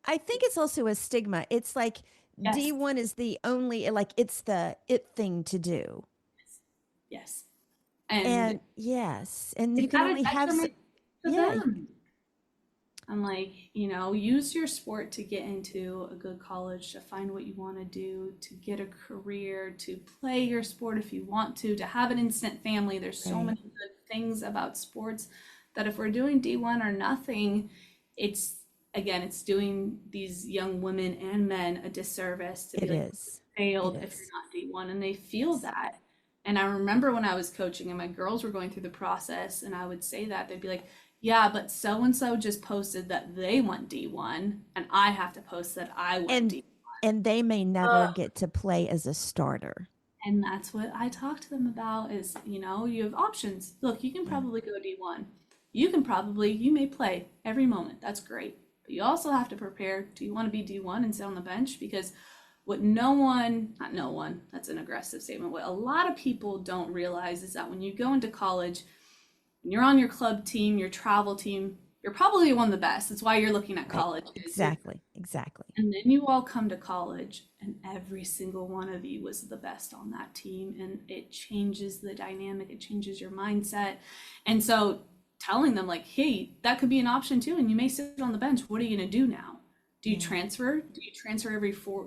Speaker 2: I think it's also a stigma. It's like
Speaker 1: yes,
Speaker 2: D1 is the only, like, it's the it thing to do.
Speaker 1: yes. And
Speaker 2: And yes, and you
Speaker 1: it's
Speaker 2: can
Speaker 1: at a
Speaker 2: only have,
Speaker 1: detriment to
Speaker 2: yeah,
Speaker 1: them. I'm like, use your sport to get into a good college, to find what you want to do, to get a career, to play your sport if you want to have an instant family. There's so
Speaker 2: right.
Speaker 1: many good things about sports that if we're doing D1 or nothing, it's again, it's doing these young women and men a disservice to be
Speaker 2: It
Speaker 1: like,
Speaker 2: is. It
Speaker 1: failed if you're
Speaker 2: is.
Speaker 1: not D1, and they feel
Speaker 2: Yes.
Speaker 1: that. And I remember when I was coaching and my girls were going through the process, and I would say that, they'd be like, yeah, but so and so just posted that they want D1, and I have to post that I want
Speaker 2: And
Speaker 1: D1.
Speaker 2: and they may never
Speaker 1: Ugh.
Speaker 2: get to play as a starter.
Speaker 1: And that's what I talk to them about is, you have options. Look, you can
Speaker 2: Yeah.
Speaker 1: probably go D1. You may play every moment. That's great. But you also have to prepare. Do you want to be D1 and sit on the bench? Because what not no one, that's an aggressive statement. What a lot of people don't realize is that when you go into college, and you're on your club team, your travel team, you're probably one of the best. That's why you're looking at
Speaker 2: Right.
Speaker 1: college.
Speaker 2: Exactly. Exactly.
Speaker 1: And then you all come to college, and every single one of you was the best on that team. And it changes the dynamic, it changes your mindset. And so telling them, like, hey, that could be an option too. And you may sit on the bench. What are you going to do now? Do you
Speaker 2: Yeah.
Speaker 1: transfer? Do you transfer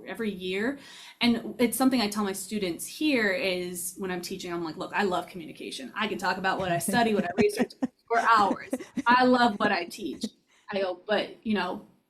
Speaker 1: every year? And it's something I tell my students here is when I'm teaching, I'm like, look, I love communication. I can talk about what I study, what I research for hours. I love what I teach. I go, but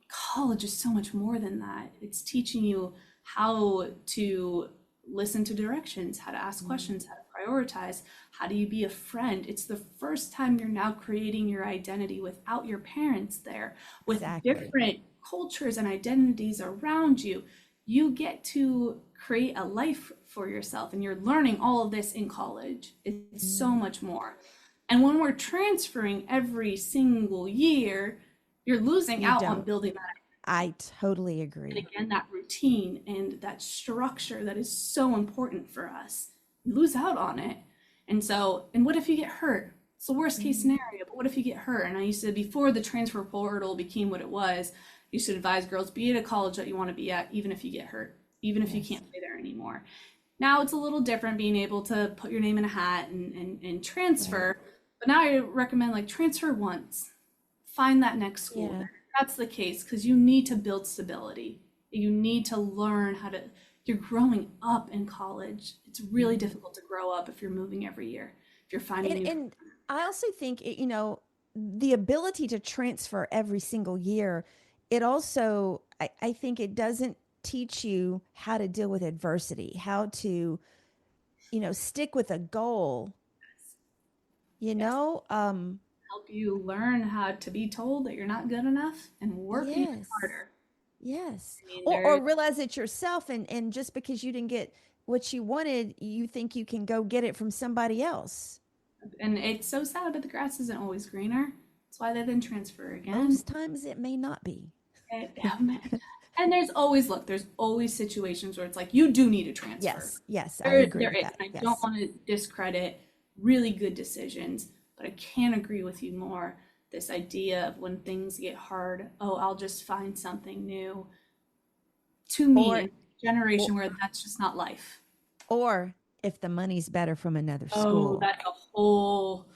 Speaker 1: college is so much more than that. It's teaching you how to listen to directions, how to ask questions, how to prioritize, how do you be a friend. It's the first time you're now creating your identity without your parents there, with
Speaker 2: Exactly.
Speaker 1: different cultures and identities around you. You get to create a life for yourself, and you're learning all of this in college. It's so much more. And when we're transferring every single year, you're losing
Speaker 2: You
Speaker 1: out on
Speaker 2: don't.
Speaker 1: building that,
Speaker 2: I totally
Speaker 1: and
Speaker 2: agree.
Speaker 1: again, that routine and that structure that is so important for us. You lose out on it. And what if you get hurt? It's the worst case
Speaker 2: Mhm.
Speaker 1: scenario, but what if you get hurt? And I used to, before the transfer portal became what it was, I used to advise girls, be at a college that you want to be at, even if you get hurt, even if you
Speaker 2: Yes.
Speaker 1: can't play there anymore. Now it's a little different being able to put your name in a hat and
Speaker 2: Right.
Speaker 1: transfer. But now I recommend, like, transfer once, find that next school.
Speaker 2: Yeah.
Speaker 1: That's the case, because you need to build stability. You need to learn how to, you're growing up in college. It's really
Speaker 2: Mhm.
Speaker 1: difficult to grow up if you're moving every year, if you're finding
Speaker 2: And
Speaker 1: new.
Speaker 2: and I also think the ability to transfer every single year, it also I think it doesn't teach you how to deal with adversity, how to, stick with a goal, you
Speaker 1: Yes,
Speaker 2: know?
Speaker 1: help you learn how to be told that you're not good enough and work even
Speaker 2: Yes.
Speaker 1: harder.
Speaker 2: Yes.
Speaker 1: I mean,
Speaker 2: Or
Speaker 1: there's,
Speaker 2: realize it yourself, and just because you didn't get what you wanted, you think you can go get it from somebody else.
Speaker 1: and it's so sad, but the grass isn't always greener. That's why they then transfer again.
Speaker 2: Most times it may not be.
Speaker 1: And, and there's always situations where it's like you do need a transfer.
Speaker 2: Yes, yes, I agree
Speaker 1: There
Speaker 2: with
Speaker 1: is,
Speaker 2: that.
Speaker 1: and I don't
Speaker 2: Yes.
Speaker 1: want to discredit really good decisions, but I can agree with you more. This idea of when things get hard, oh, I'll just find something new. To me,
Speaker 2: Or
Speaker 1: in a generation
Speaker 2: or,
Speaker 1: where that's just not life.
Speaker 2: or if the money's better from another
Speaker 1: Oh,
Speaker 2: school.
Speaker 1: that's a whole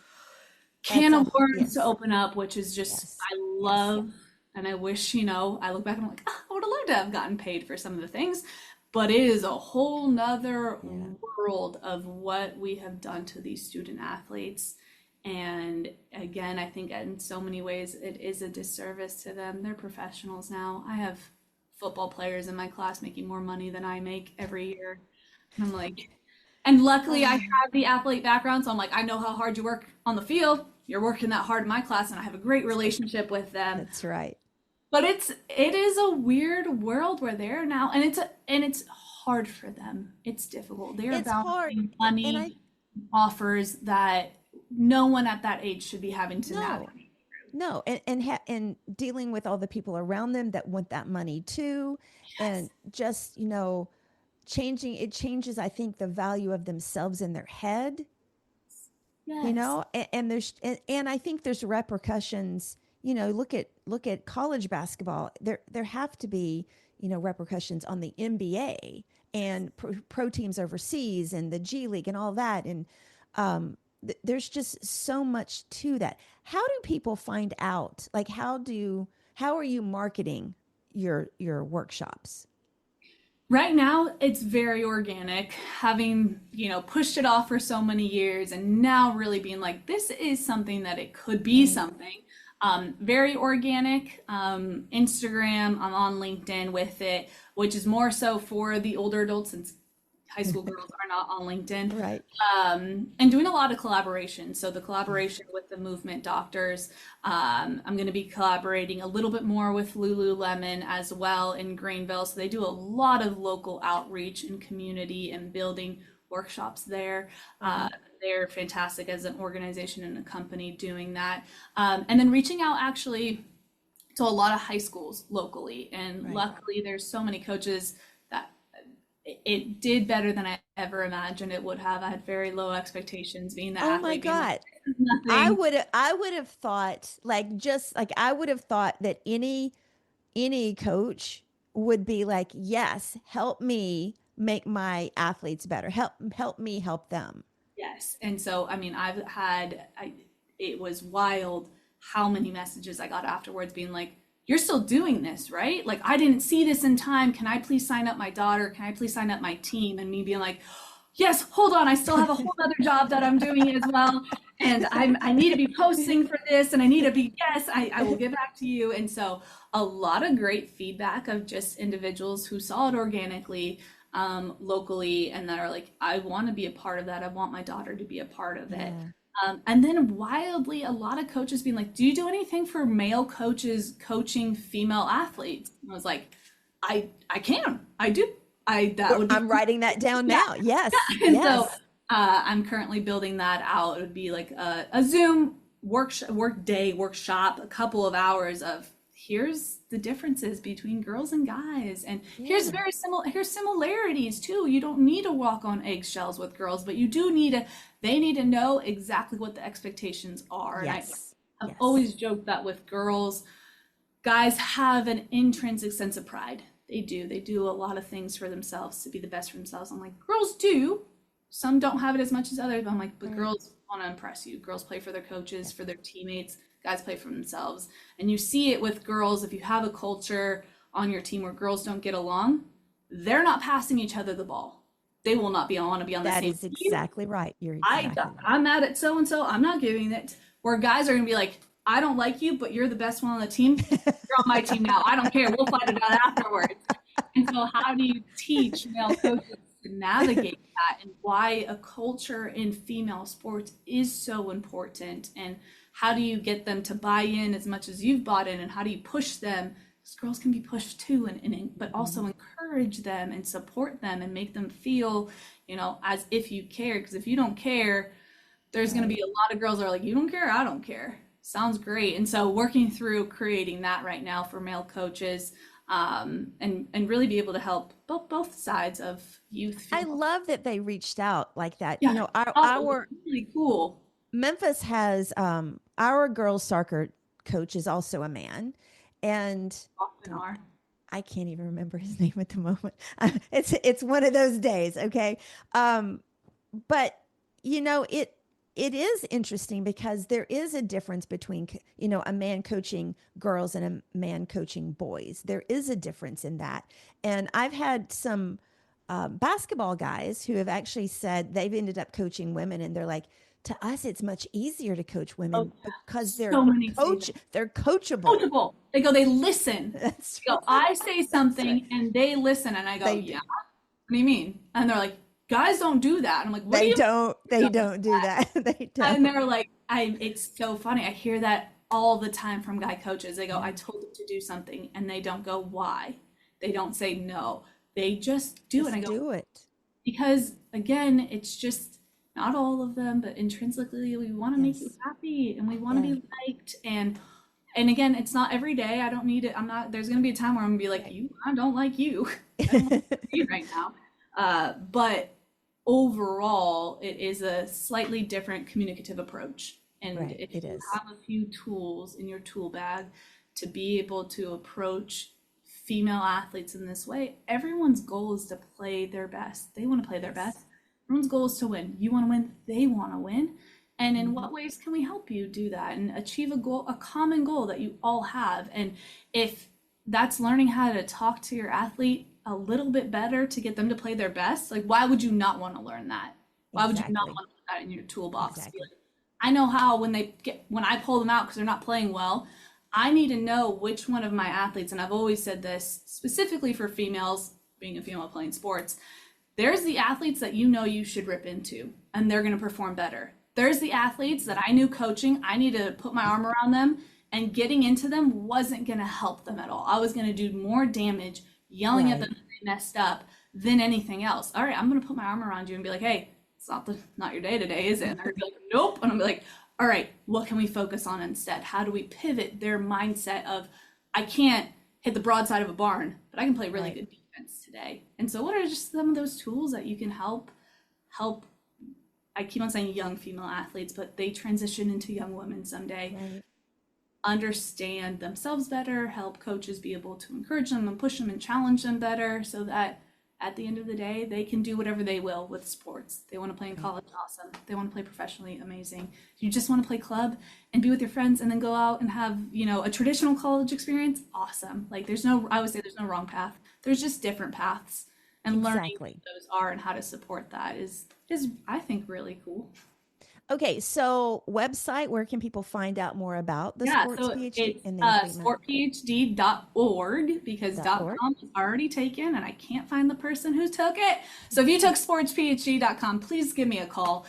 Speaker 2: That's
Speaker 1: can of worms to
Speaker 2: yes.
Speaker 1: open up, which is just,
Speaker 2: Yes.
Speaker 1: I
Speaker 2: Yes.
Speaker 1: love, and I wish, I look back and I'm like, "Ah, I would have loved to have gotten paid for some of the things, but it is a whole nother
Speaker 2: Yeah.
Speaker 1: world of what we have done to these student athletes. And again, I think in so many ways it is a disservice to them. They're professionals now. I have football players in my class making more money than I make every year. And I'm like, and luckily I have the athlete background, so I'm like, I know how hard you work on the field. You're working that hard in my class, and I have a great relationship with them.
Speaker 2: That's right.
Speaker 1: But it is a weird world where they're now, and it's hard for them. It's difficult. They are
Speaker 2: It's hard.
Speaker 1: balancing
Speaker 2: And I
Speaker 1: money offers that no one at that age should be having to
Speaker 2: no,
Speaker 1: navigate.
Speaker 2: no, and dealing with all the people around them that want that money too, and
Speaker 1: Yes.
Speaker 2: just, changing it changes, I think, the value of themselves in their head,
Speaker 1: Yes.
Speaker 2: and and I think there's repercussions. Look at college basketball. There have to be, repercussions on the NBA and pro teams overseas and the G League and all that. And there's just so much to that. How do people find out? Like, how are you marketing your workshops?
Speaker 1: Right now, it's very organic, having, pushed it off for so many years and now really being like, this is something that it could be
Speaker 2: Right.
Speaker 1: something. Very organic. Instagram, I'm on LinkedIn with it, which is more so for the older adults since high school girls are not on LinkedIn.
Speaker 2: Right.
Speaker 1: And doing a lot of collaboration. So the collaboration with the movement doctors. I'm going to be collaborating a little bit more with Lululemon as well in Greenville. So they do a lot of local outreach and community and building workshops there.
Speaker 2: Right.
Speaker 1: They're fantastic as an organization and a company doing that. And then reaching out actually to a lot of high schools locally. And
Speaker 2: Right.
Speaker 1: luckily, there's so many coaches that it did better than I ever imagined it would have. I had very low expectations being the
Speaker 2: Oh my
Speaker 1: athlete, being like,
Speaker 2: God.
Speaker 1: this is nothing.
Speaker 2: I would have thought, like, just like I would have thought that any coach would be like, yes, help me make my athletes better. Help me help them.
Speaker 1: Yes. And so, I mean, it was wild how many messages I got afterwards being like, you're still doing this, right? Like, I didn't see this in time. Can I please sign up my daughter? Can I please sign up my team? And me being like, yes, hold on. I still have a whole other job that I'm doing as well. And I need to be posting for this and I need to be, yes, I will get back to you. And so a lot of great feedback of just individuals who saw it organically, locally, and that are like, I want to be a part of that. I want my daughter to be a part of it.
Speaker 2: Yeah.
Speaker 1: And then wildly, a lot of coaches being like, do you do anything for male coaches coaching female athletes? And I was like, I can. I do. That would be
Speaker 2: I'm writing that down
Speaker 1: yeah.
Speaker 2: now. Yes.
Speaker 1: And so
Speaker 2: Yes.
Speaker 1: I'm currently building that out. It would be like a Zoom workshop, a couple of hours of here's the differences between girls and guys, and here's
Speaker 2: Yeah.
Speaker 1: here's similarities too. You don't need to walk on eggshells with girls, but you do need to. They need to know exactly what the expectations are. And
Speaker 2: Yes.
Speaker 1: I've
Speaker 2: Yes.
Speaker 1: always joked that with girls, guys have an intrinsic sense of pride. They do. They do a lot of things for themselves to be the best for themselves. I'm like, girls do. Some don't have it as much as others, but I'm like, but
Speaker 2: Right.
Speaker 1: girls want to impress you. Girls play for their coaches, for their teammates. Guys play for themselves. And you see it with girls. If you have a culture on your team where girls don't get along, they're not passing each other the ball. They will not want to be on the
Speaker 2: That
Speaker 1: same
Speaker 2: is
Speaker 1: team.
Speaker 2: exactly right. You're exactly right.
Speaker 1: I'm mad at so and so. I'm not giving it. Where guys are gonna be like, I don't like you, but you're the best one on the team. You're on my team now. I don't care. We'll fight it out afterwards. And so, how do you teach male coaches to navigate that, and why a culture in female sports is so important? And how do you get them to buy in as much as you've bought in? And how do you push them? Because girls can be pushed too, but also encourage them and support them and make them feel, as if you care. Because if you don't care, there's going to
Speaker 2: Right.
Speaker 1: be a lot of girls that are like, you don't care, I don't care. Sounds great. And so working through creating that right now for male coaches, and really be able to help both sides of youth
Speaker 2: I
Speaker 1: feel.
Speaker 2: love that they reached out like that.
Speaker 1: Yeah.
Speaker 2: Our
Speaker 1: Oh,
Speaker 2: our
Speaker 1: it's really cool.
Speaker 2: Memphis has our girls soccer coach is also a man, and
Speaker 1: Often are.
Speaker 2: I can't even remember his name at the moment. It's one of those days, okay? But it is interesting because there is a difference between a man coaching girls and a man coaching boys. There is a difference in that, and I've had some basketball guys who have actually said they've ended up coaching women, and they're like, to us, it's much easier to coach
Speaker 1: Oh,
Speaker 2: women
Speaker 1: yeah.
Speaker 2: because
Speaker 1: So many say that.
Speaker 2: they're coachable.
Speaker 1: Coachable. They go, they listen.
Speaker 2: That's
Speaker 1: They go,
Speaker 2: right.
Speaker 1: I say
Speaker 2: That's
Speaker 1: something
Speaker 2: right.
Speaker 1: and they listen. And I go,
Speaker 2: They do.
Speaker 1: yeah. What do you mean? And they're like, guys don't do that. And I'm like, what do
Speaker 2: They
Speaker 1: you
Speaker 2: don't. They
Speaker 1: mean?
Speaker 2: don't do that. They
Speaker 1: And
Speaker 2: don't.
Speaker 1: they're like, it's so funny. I hear that all the time from guy coaches. They go, I told you to do something, and they don't go, why? They don't say no. They just do it.
Speaker 2: Just
Speaker 1: And I go,
Speaker 2: do it.
Speaker 1: because again, it's just not all of them, but intrinsically we want to make you
Speaker 2: Yes.
Speaker 1: happy and we want to
Speaker 2: Yeah.
Speaker 1: be liked. And again, it's not every day. I don't need it. There's going to be a time where I'm going to be like, I don't like you. I don't like you right now. But overall, it is a slightly different communicative approach. And
Speaker 2: Right,
Speaker 1: if
Speaker 2: it
Speaker 1: you
Speaker 2: is.
Speaker 1: have a few tools in your tool bag to be able to approach female athletes in this way, everyone's goal is to play their best. They want to play their best. Everyone's goal is to win. You want to win, they want to win. And in what ways can we help you do that and achieve a goal, a common goal that you all have? And if that's learning how to talk to your athlete a little bit better to get them to play their best, like why would you not want to learn that? Why would you not
Speaker 2: Exactly.
Speaker 1: want to put that in your toolbox? Be
Speaker 2: Exactly.
Speaker 1: like, I know how when I pull them out because they're not playing well, I need to know which one of my athletes, and I've always said this specifically for females, being a female playing sports, there's the athletes that you know you should rip into and they're going to perform better. There's the athletes that I knew coaching, I need to put my arm around them, and getting into them wasn't going to help them at all. I was going to do more damage yelling at them that they messed up than anything else. All right, I'm going to put my arm around you and be like, hey, it's not your day today, is it? And they're gonna be like, nope. And I'm like, all right, what can we focus on instead? How do we pivot their mindset of, I can't hit the broadside of a barn, but I can play really good defense today. And so what are just some of those tools that you can help, I keep on saying young female athletes, but they transition into young women someday, understand themselves better, help coaches be able to encourage them and push them and challenge them better so that at the end of the day, they can do whatever they will with sports. They want to play in college, awesome. They want to play professionally, amazing. You just want to play club and be with your friends and then go out and have, a traditional college experience, awesome. Like I would say there's no wrong path. There's just different paths. And learning what those are and how to support that is I think really cool.
Speaker 2: Okay, so website, where can people find out more about the sports
Speaker 1: so
Speaker 2: PhD
Speaker 1: it's
Speaker 2: and the athlete
Speaker 1: sportphd.org because
Speaker 2: .org.
Speaker 1: .com is already taken and I can't find the person who took it. So if you took sportsphd.com, please give me a call.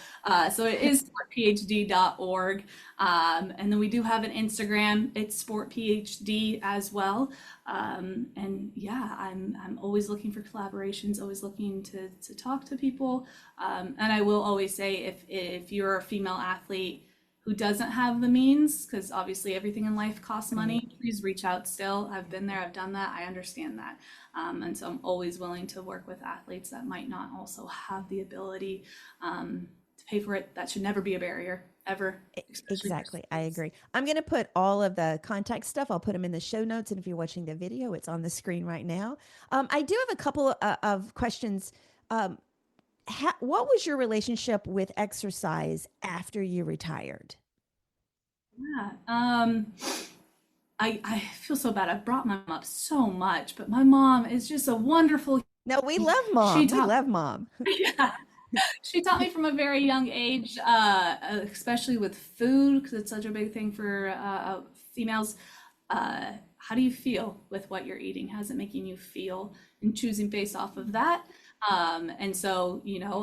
Speaker 1: So it is sportphd.org. And then we do have an Instagram. It's sportphd as well. And yeah, I'm always looking for collaborations, always looking to talk to people. And I will always say if you're a female athlete who doesn't have the means, because obviously everything in life costs money, please reach out still. I've been there, I've done that, I understand that. And so I'm always willing to work with athletes that might not also have the ability to pay for it. That should never be a barrier, ever.
Speaker 2: Exactly. I agree. I'm going to put all of the contact stuff. I'll put them in the show notes. And if you're watching the video, it's on the screen right now. I do have a couple of questions. What was your relationship with exercise after you retired?
Speaker 1: Yeah. I feel so bad. I've brought my mom up so much, but my mom is just a wonderful.
Speaker 2: No, we love mom. We love mom.
Speaker 1: Yeah. She taught me from a very young age, especially with food, because it's such a big thing for females. How do you feel with what you're eating? How's it making you feel? And choosing based off of that. And so,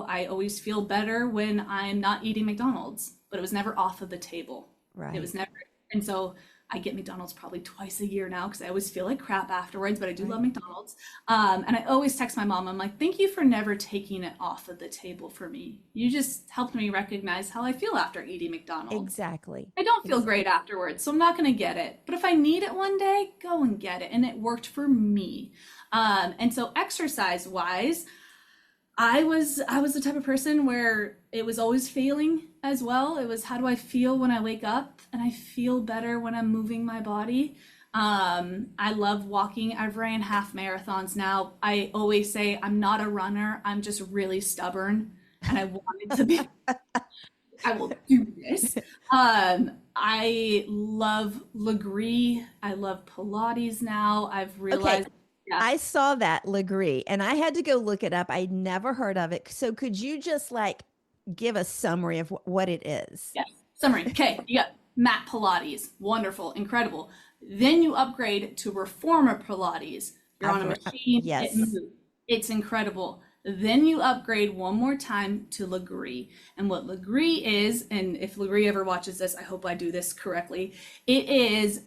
Speaker 1: I always feel better when I'm not eating McDonald's, but it was never off of the table.
Speaker 2: Right.
Speaker 1: It was never. And so I get McDonald's probably twice a year now because I always feel like crap afterwards, but I do love McDonald's. And I always text my mom. I'm like, thank you for never taking it off of the table for me. You just helped me recognize how I feel after eating McDonald's.
Speaker 2: Exactly.
Speaker 1: I don't feel great afterwards, so I'm not going to get it. But if I need it one day, go and get it. And it worked for me. And so exercise wise, I was the type of person where it was always feeling as well. It was, how do I feel when I wake up? And I feel better when I'm moving my body. I love walking. I've ran half marathons now. I always say I'm not a runner. I'm just really stubborn and I wanted to be. I will do this. I love Legree. I love Pilates now. I've realized.
Speaker 2: Okay. Yeah. I saw that Legree and I had to go look it up. I'd never heard of it. So could you just give a summary of what it is?
Speaker 1: Yes. Summary. Okay. You got mat Pilates. Wonderful. Incredible. Then you upgrade to reformer Pilates. You're on a machine.
Speaker 2: Yes.
Speaker 1: It moves. It's incredible. Then you upgrade one more time to Legree. And what Legree is, and if Legree ever watches this, I hope I do this correctly, it is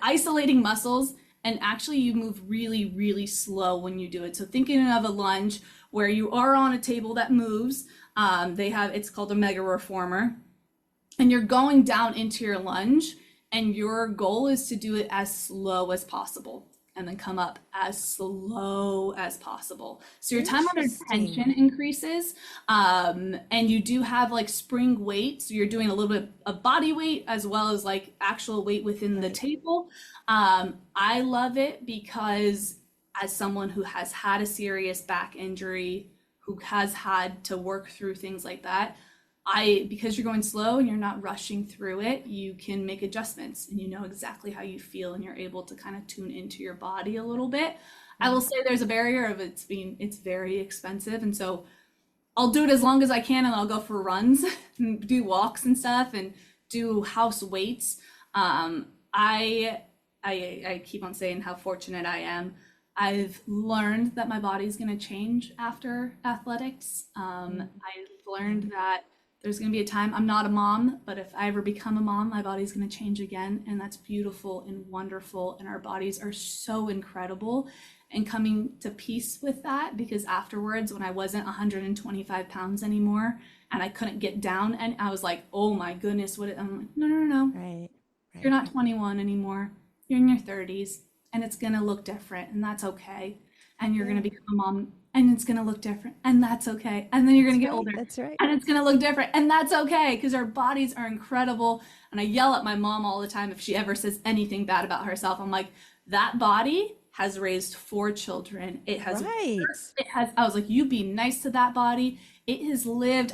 Speaker 1: isolating muscles, and actually you move really, really slow when you do it. So thinking of a lunge where you are on a table that moves, it's called a mega reformer, and you're going down into your lunge, and your goal is to do it as slow as possible and then come up as slow as possible. So your time under tension increases, and you do have like spring weight. So you're doing a little bit of body weight as well as like actual weight within the table. I love it because as someone who has had a serious back injury, who has had to work through things like that, because you're going slow and you're not rushing through it, you can make adjustments and you know exactly how you feel and you're able to kind of tune into your body a little bit. I will say there's a barrier of it's very expensive. And so I'll do it as long as I can, and I'll go for runs and do walks and stuff and do house weights. I keep on saying how fortunate I am. I've learned that my body's going to change after athletics. I've learned that there's going to be a time, I'm not a mom, but if I ever become a mom, my body's going to change again. And that's beautiful and wonderful. And our bodies are so incredible. And coming to peace with that, because afterwards, when I wasn't 125 pounds anymore and I couldn't get down, and I was like, oh my goodness, I'm like, no.
Speaker 2: Right.
Speaker 1: You're not 21 anymore. You're in your 30s, and it's going to look different, and that's okay. And you're going to become a mom, and it's going to look different, and that's okay. And then you're going to get older.
Speaker 2: That's right.
Speaker 1: And it's going to look different, and that's okay, because our bodies are incredible. And I yell at my mom all the time if she ever says anything bad about herself. I'm like, that body has raised 4 children. It has, I was like, you be nice to that body. It has lived,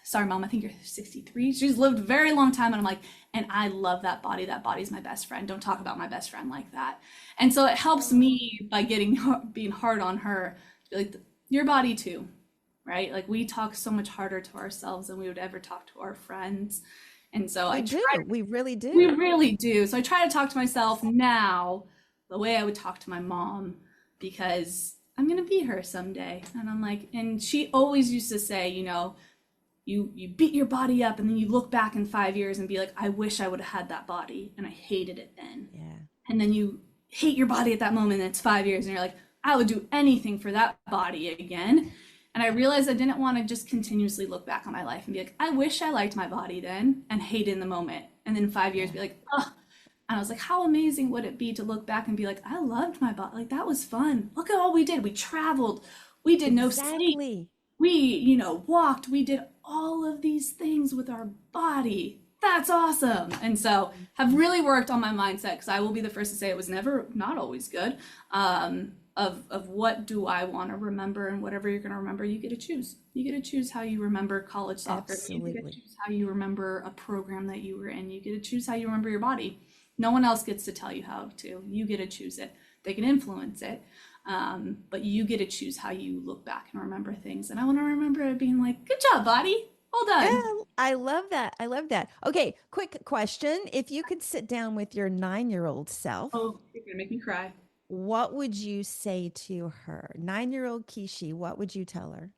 Speaker 1: sorry, Mom, I think you're 63. She's lived a very long time. And I'm like, and I love that body. That body's my best friend. Don't talk about my best friend like that. And so it helps me by being hard on her, to be like, your body too, right? Like, we talk so much harder to ourselves than we would ever talk to our friends. And so
Speaker 2: we really do.
Speaker 1: We really do. So I try to talk to myself now the way I would talk to my mom, because I'm going to be her someday. And I'm like, and she always used to say, you beat your body up and then you look back in 5 years and be like, I wish I would have had that body and I hated it then.
Speaker 2: Yeah.
Speaker 1: And then you hate your body at that moment and it's 5 years and you're like, I would do anything for that body again. And I realized I didn't want to just continuously look back on my life and be like, I wish I liked my body then and hate in the moment. And then 5 years be like, oh. And I was like, how amazing would it be to look back and be like, I loved my body. Like, that was fun. Look at all we did. We traveled. We did no sleep. We, walked. We did all of these things with our body. That's awesome. And so have really worked on my mindset, because I will be the first to say it was not always good. Of what do I want to remember, and whatever you're going to remember, you get to choose. You get to choose how you remember college soccer.
Speaker 2: Absolutely.
Speaker 1: You get to choose how you remember a program that you were in. You get to choose how you remember your body. No one else gets to tell you how to. You get to choose it. They can influence it, but you get to choose how you look back and remember things. And I want to remember it being like, good job, body. Well done.
Speaker 2: Yeah, I love that. Okay, quick question. If you could sit down with your 9-year-old self.
Speaker 1: Oh, you're going to make me cry.
Speaker 2: What would you say to her? 9-year-old Kishi, what would you tell her?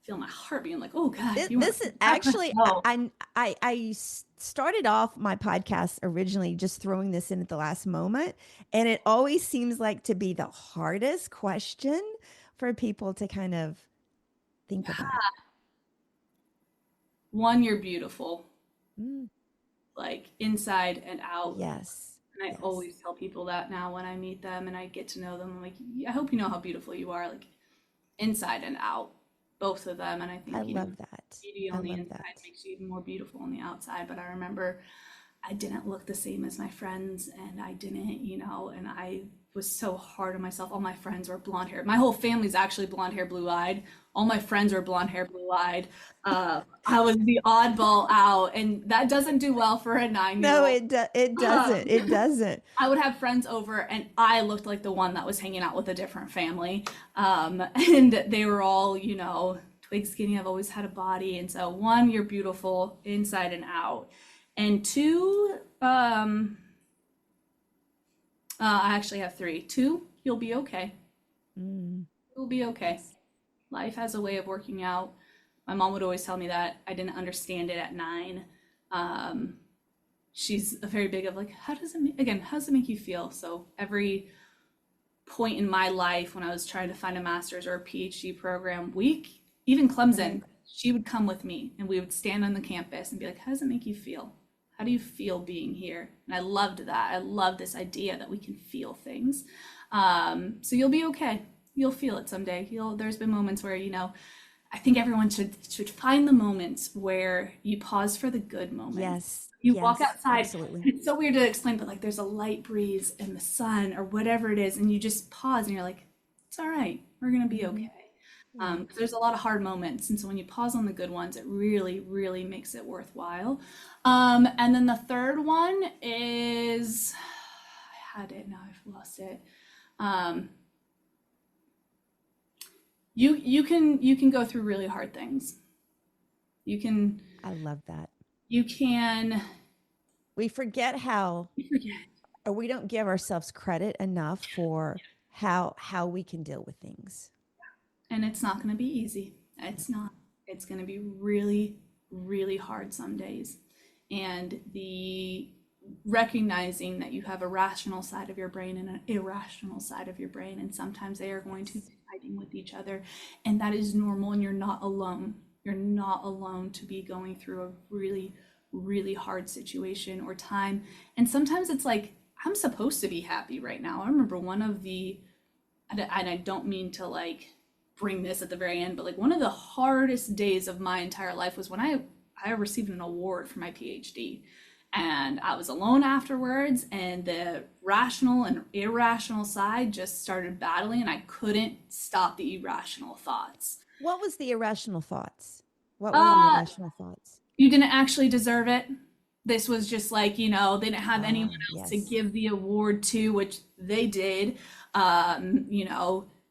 Speaker 1: Feel my heart being like, oh God.
Speaker 2: This is actually, I started off my podcast originally just throwing this in at the last moment. And it always seems like to be the hardest question for people to kind of think about.
Speaker 1: One, you're beautiful. Like, inside and out.
Speaker 2: Yes.
Speaker 1: And I always tell people that now when I meet them and I get to know them. I'm like, I hope you know how beautiful you are, like inside and out, both of them. And I think
Speaker 2: love that.
Speaker 1: Beauty on the inside makes you even more beautiful on the outside. But I remember I didn't look the same as my friends, and I didn't, and I was so hard on myself. All my friends were blonde hair. My whole family's actually blonde hair, blue eyed. All my friends were blonde hair, blue eyed. I was the oddball out, and that doesn't do well for a 9-year-old.
Speaker 2: No, it doesn't. It doesn't.
Speaker 1: I would have friends over, and I looked like the one that was hanging out with a different family. And they were all, twig skinny. I've always had a body. And so 1, you're beautiful inside and out. And 2, I actually have three. Two, you'll be okay.
Speaker 2: Mm,
Speaker 1: You'll be okay. Life has a way of working out. My mom would always tell me that. I didn't understand it at 9. Um, she's a very big of like, how does it make you feel? So every point in my life when I was trying to find a master's or a PhD program, even Clemson,
Speaker 2: right.
Speaker 1: she would come with me and we would stand on the campus and be like, how does it make you feel? How do you feel being here? And I loved that. I love this idea that we can feel things. So you'll be okay. You'll feel it someday. There's been moments where, I think everyone should find the moments where you pause for the good moments.
Speaker 2: Yes.
Speaker 1: You walk
Speaker 2: Yes.
Speaker 1: outside.
Speaker 2: Absolutely.
Speaker 1: It's so weird to explain, but like there's a light breeze and the sun or whatever it is, and you just pause and you're like, it's all right. We're gonna be
Speaker 2: Mhm.
Speaker 1: okay.
Speaker 2: Right.
Speaker 1: 'Cause there's a lot of hard moments, and so when you pause on the good ones, it really, really makes it worthwhile. And then the third one is, I had it, now I've lost it. Um, you can go through really hard things. You can
Speaker 2: I love that.
Speaker 1: you can
Speaker 2: We forget how,
Speaker 1: you forget.
Speaker 2: or we don't give ourselves credit enough for how we can deal with things.
Speaker 1: And it's not going to be easy. It's not. It's going to be really, really hard some days. And the recognizing that you have a rational side of your brain and an irrational side of your brain, and sometimes they are going to be fighting with each other, and that is normal, and you're not alone. You're not alone to be going through a really, really hard situation or time. And sometimes it's like, I'm supposed to be happy right now. I remember one of the, and I don't mean to like bring this at the very end, but like one of the hardest days of my entire life was when I received an award for my PhD. And I was alone afterwards, and the rational and irrational side just started battling, and I couldn't stop the irrational thoughts.
Speaker 2: What was the irrational thoughts? What were the
Speaker 1: Uh,
Speaker 2: irrational thoughts?
Speaker 1: you didn't actually deserve it. This was just like, they didn't have anyone else to
Speaker 2: Yes.
Speaker 1: give the award to, which they did.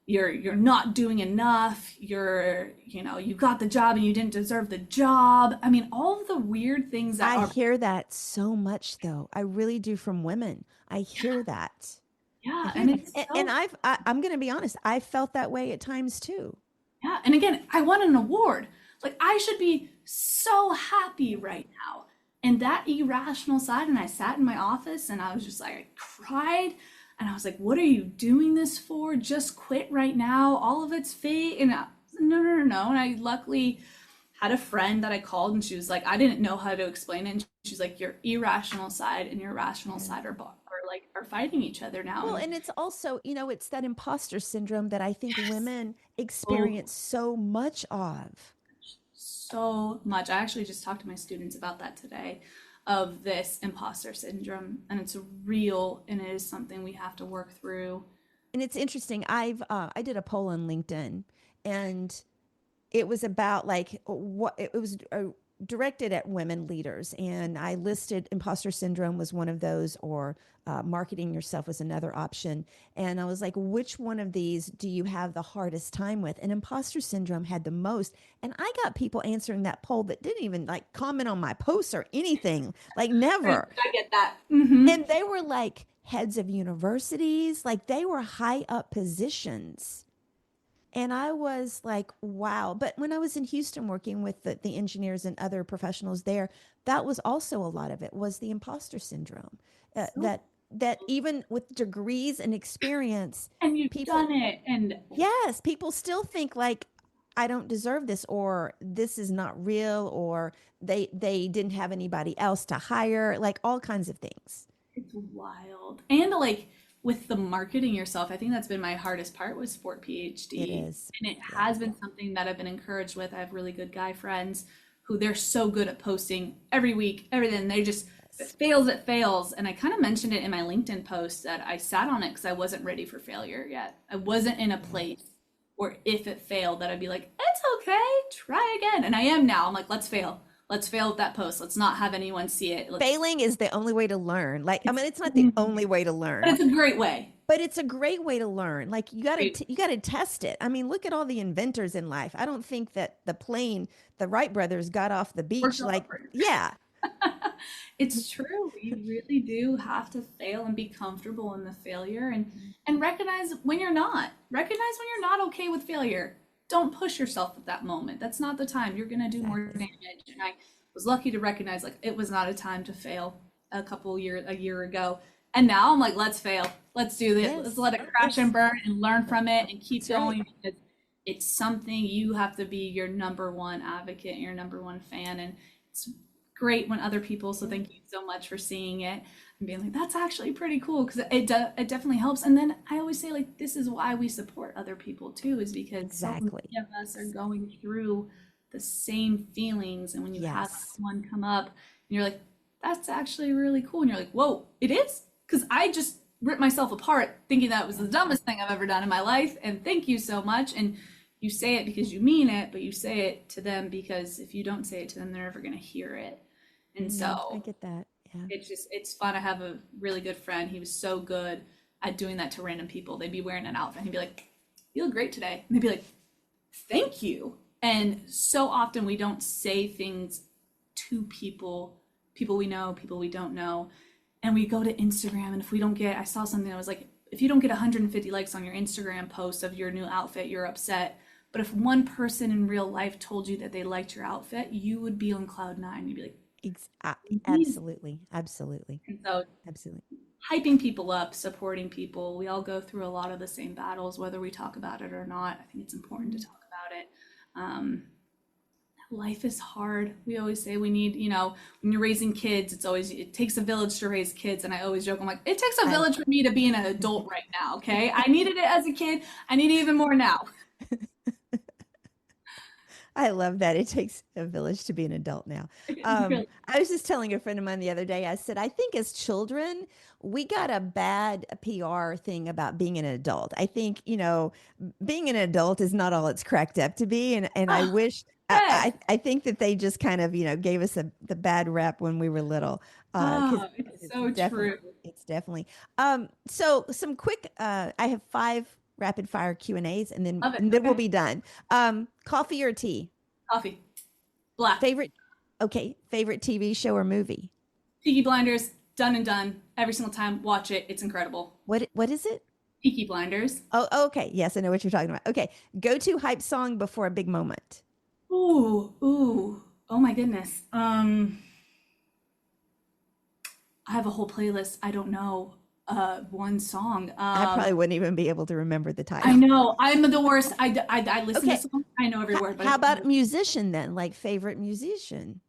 Speaker 1: You're not doing enough. You got the job and you didn't deserve the job. I mean, all of the weird things that
Speaker 2: I
Speaker 1: are,
Speaker 2: hear that so much though. I really do from women. I hear that. I
Speaker 1: yeah,
Speaker 2: hear
Speaker 1: and
Speaker 2: that.
Speaker 1: it's
Speaker 2: And
Speaker 1: so,
Speaker 2: I'm going to be honest. I felt that way at times too.
Speaker 1: yeah. And again, I won an award. Like, I should be so happy right now. And that irrational side, and I sat in my office and I was just like, I cried. And I was like, what are you doing this for? Just quit right now. All of it's fake. And no, no, no, no. And I luckily had a friend that I called, and she was like, I didn't know how to explain it. And she's like, your irrational side and your rational
Speaker 2: Yeah.
Speaker 1: side are fighting each other now.
Speaker 2: Well,
Speaker 1: And
Speaker 2: and it's also, it's that imposter syndrome that I think
Speaker 1: yes,
Speaker 2: women
Speaker 1: oh,
Speaker 2: experience so much of.
Speaker 1: so much. I actually just talked to my students about that today, of this imposter syndrome, and it's real, and it is something we have to work through.
Speaker 2: And it's interesting. I did a poll on LinkedIn, and it was about like what it was directed at women leaders, and I listed imposter syndrome was one of those, or marketing yourself was another option. And I was like, which one of these do you have the hardest time with? And imposter syndrome had the most. And I got people answering that poll that didn't even like comment on my posts or anything, like
Speaker 1: I
Speaker 2: never.
Speaker 1: get that. Hmm.
Speaker 2: And they were like heads of universities, like they were high up positions. And I was like, wow. But when I was in Houston working with the engineers and other professionals there, that was also a lot of it was the imposter syndrome.
Speaker 1: So,
Speaker 2: That even with degrees and experience,
Speaker 1: and you've
Speaker 2: people,
Speaker 1: done it, and
Speaker 2: yes, people still think like I don't deserve this, or this is not real, or they didn't have anybody else to hire, like all kinds of things.
Speaker 1: it's wild. And like with the marketing yourself, I think that's been my hardest part with Sport
Speaker 2: It
Speaker 1: PhD.
Speaker 2: is.
Speaker 1: And it
Speaker 2: Yeah.
Speaker 1: has been something that I've been encouraged with. I have really good guy friends who they're so good at posting every week, everything. They just, if
Speaker 2: Yes.
Speaker 1: it fails, it fails. And I kind of mentioned it in my LinkedIn post that I sat on it because I wasn't ready for failure yet. I wasn't in a place where if it failed that I'd be like, it's okay, try again. And I am now. I'm like, let's fail. Let's fail with that post. Let's not have anyone see it.
Speaker 2: Failing is the only way to learn. Like, I
Speaker 1: It's
Speaker 2: mean, it's not the only way to
Speaker 1: but
Speaker 2: learn,
Speaker 1: it's a great way.
Speaker 2: but it's a great way to learn. Like,
Speaker 1: Great.
Speaker 2: you got to test it. I mean, look at all the inventors in life. I don't think that the Wright brothers got off the
Speaker 1: Works
Speaker 2: beach
Speaker 1: all
Speaker 2: like,
Speaker 1: over.
Speaker 2: yeah.
Speaker 1: It's true. You really do have to fail and be comfortable in the failure and recognize when you're not. Recognize when you're not okay with failure. Don't push yourself at that moment. That's not the time. You're gonna do more
Speaker 2: Exactly.
Speaker 1: damage. And I was lucky to recognize like it was not a time to fail a year ago. And now I'm like, let's fail. Let's do this. Let's
Speaker 2: Yes.
Speaker 1: let it crash
Speaker 2: Yes.
Speaker 1: and burn and learn from it and keep
Speaker 2: That's right.
Speaker 1: going because it's something you have to be your number one advocate, your number one fan. And it's great when other people, so thank you so much for seeing it and being like, that's actually pretty cool because it definitely helps. And then I always say, like, this is why we support other people too, is because so many
Speaker 2: Exactly.
Speaker 1: of us are going through the same feelings. And when you have
Speaker 2: Yes.
Speaker 1: one come up and you're like, that's actually really cool. And you're like, whoa, it is? Because I just ripped myself apart thinking that was the dumbest thing I've ever done in my life. And thank you so much. And you say it because you mean it, but you say it to them because if you don't say it to them, they're never going to hear it. And
Speaker 2: I
Speaker 1: so
Speaker 2: get that. Yeah.
Speaker 1: it's fun. I have a really good friend. He was so good at doing that to random people. They'd be wearing an outfit and he'd be like, you look great today. And they'd be like, thank you. And so often we don't say things to people we know, people we don't know. And we go to Instagram and if we don't get, I saw something that was like, if you don't get 150 likes on your Instagram post of your new outfit, you're upset. But if one person in real life told you that they liked your outfit, you would be on cloud nine. You'd be like, "Amazing."
Speaker 2: Absolutely. Absolutely.
Speaker 1: And so
Speaker 2: Absolutely.
Speaker 1: hyping people up, supporting people, we all go through a lot of the same battles, whether we talk about it or not. I think it's important to talk about it. Um, Life is hard. We always say we need, when you're raising kids, it takes a village to raise kids. And I always joke, I'm like, it takes a
Speaker 2: I
Speaker 1: village for me to be an adult right now. Okay. I needed it as a kid. I need it even more now.
Speaker 2: I love that. It takes a village to be an adult now.
Speaker 1: Really.
Speaker 2: I was just telling a friend of mine the other day, I said, I think as children, we got a bad PR thing about being an adult. I think, being an adult is not all it's cracked up to be. And I
Speaker 1: Oh,
Speaker 2: wish,
Speaker 1: yes.
Speaker 2: I think that they just kind of, gave us the bad rep when we were little. Because
Speaker 1: Oh, it's so
Speaker 2: definitely,
Speaker 1: true.
Speaker 2: it's definitely. So some quick, I have 5 rapid fire Q&As
Speaker 1: Love it.
Speaker 2: and then we'll
Speaker 1: Okay.
Speaker 2: be done. Coffee or tea?
Speaker 1: Coffee. Black.
Speaker 2: Favorite, okay, favorite TV show or movie?
Speaker 1: Peaky Blinders. Done and done. Every single time. Watch it. It's incredible.
Speaker 2: What is it?
Speaker 1: Peaky Blinders.
Speaker 2: Oh, okay. Yes, I know what you're talking about. Okay. Go to hype song before a big moment.
Speaker 1: Ooh, ooh. Oh my goodness. I have a whole playlist. I don't know one song.
Speaker 2: I probably wouldn't even be able to remember the
Speaker 1: I
Speaker 2: title.
Speaker 1: know I'm the worst. I listen to
Speaker 2: Okay.
Speaker 1: songs. I know every word, but I
Speaker 2: How
Speaker 1: don't
Speaker 2: about
Speaker 1: know.
Speaker 2: musician then? Like favorite musician?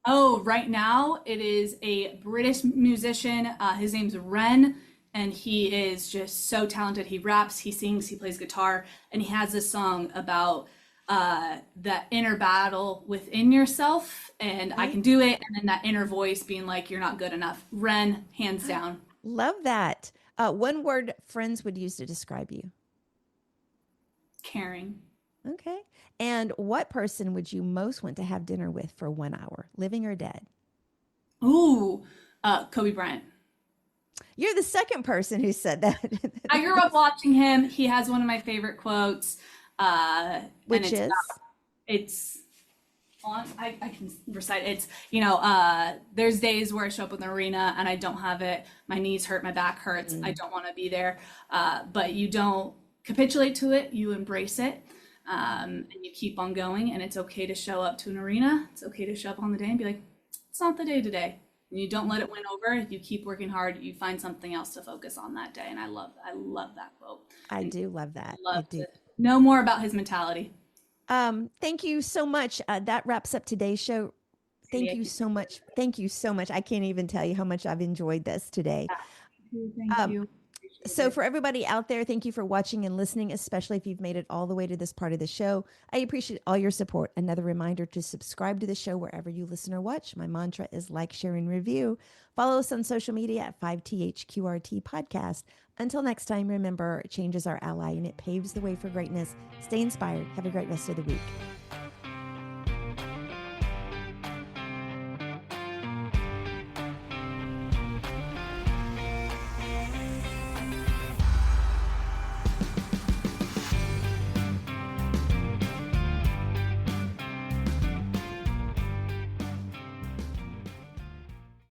Speaker 1: Oh, right now it is a British musician. His name's Ren, and he is just so talented. He raps, he sings, he plays guitar, and he has this song about that inner battle within yourself, and I
Speaker 2: Okay.
Speaker 1: can do it, and then that inner voice being like, "You're not good enough." Ren, hands down.
Speaker 2: Love that. One word friends would use to describe you.
Speaker 1: Caring.
Speaker 2: Okay. And what person would you most want to have dinner with for 1 hour, living or dead?
Speaker 1: Ooh, Kobe Bryant.
Speaker 2: You're the second person who said that.
Speaker 1: I grew up watching him. He has one of my favorite quotes, and
Speaker 2: Which is?
Speaker 1: it's on. I can recite it. It's there's days where I show up in the arena and I don't have it. My knees hurt, my back hurts. I don't want to be there, but you don't capitulate to it. You embrace it, and you keep on going. And it's okay to show up to an arena. It's okay to show up on the day and be like, it's not the day today. And you don't let it win over. You keep working hard. You find something else to focus on that day. And I love that quote.
Speaker 2: I
Speaker 1: And
Speaker 2: do love that.
Speaker 1: I'd
Speaker 2: I
Speaker 1: love
Speaker 2: do.
Speaker 1: to know more about his mentality.
Speaker 2: Thank you so much. That wraps up today's show.
Speaker 1: Sandy,
Speaker 2: Thank
Speaker 1: I
Speaker 2: you
Speaker 1: keep
Speaker 2: so much. Thank you so much. I can't even tell you how much I've enjoyed this today.
Speaker 1: Thank
Speaker 2: Um,
Speaker 1: you. Appreciate
Speaker 2: so
Speaker 1: it.
Speaker 2: for everybody out there, thank you for watching and listening, especially if you've made it all the way to this part of the show. I appreciate all your support. Another reminder to subscribe to the show wherever you listen or watch. My mantra is like, share, and review. Follow us on social media at 5THQRT Podcast. Until next time, remember, change is our ally and it paves the way for greatness. Stay inspired. Have a great rest of the week.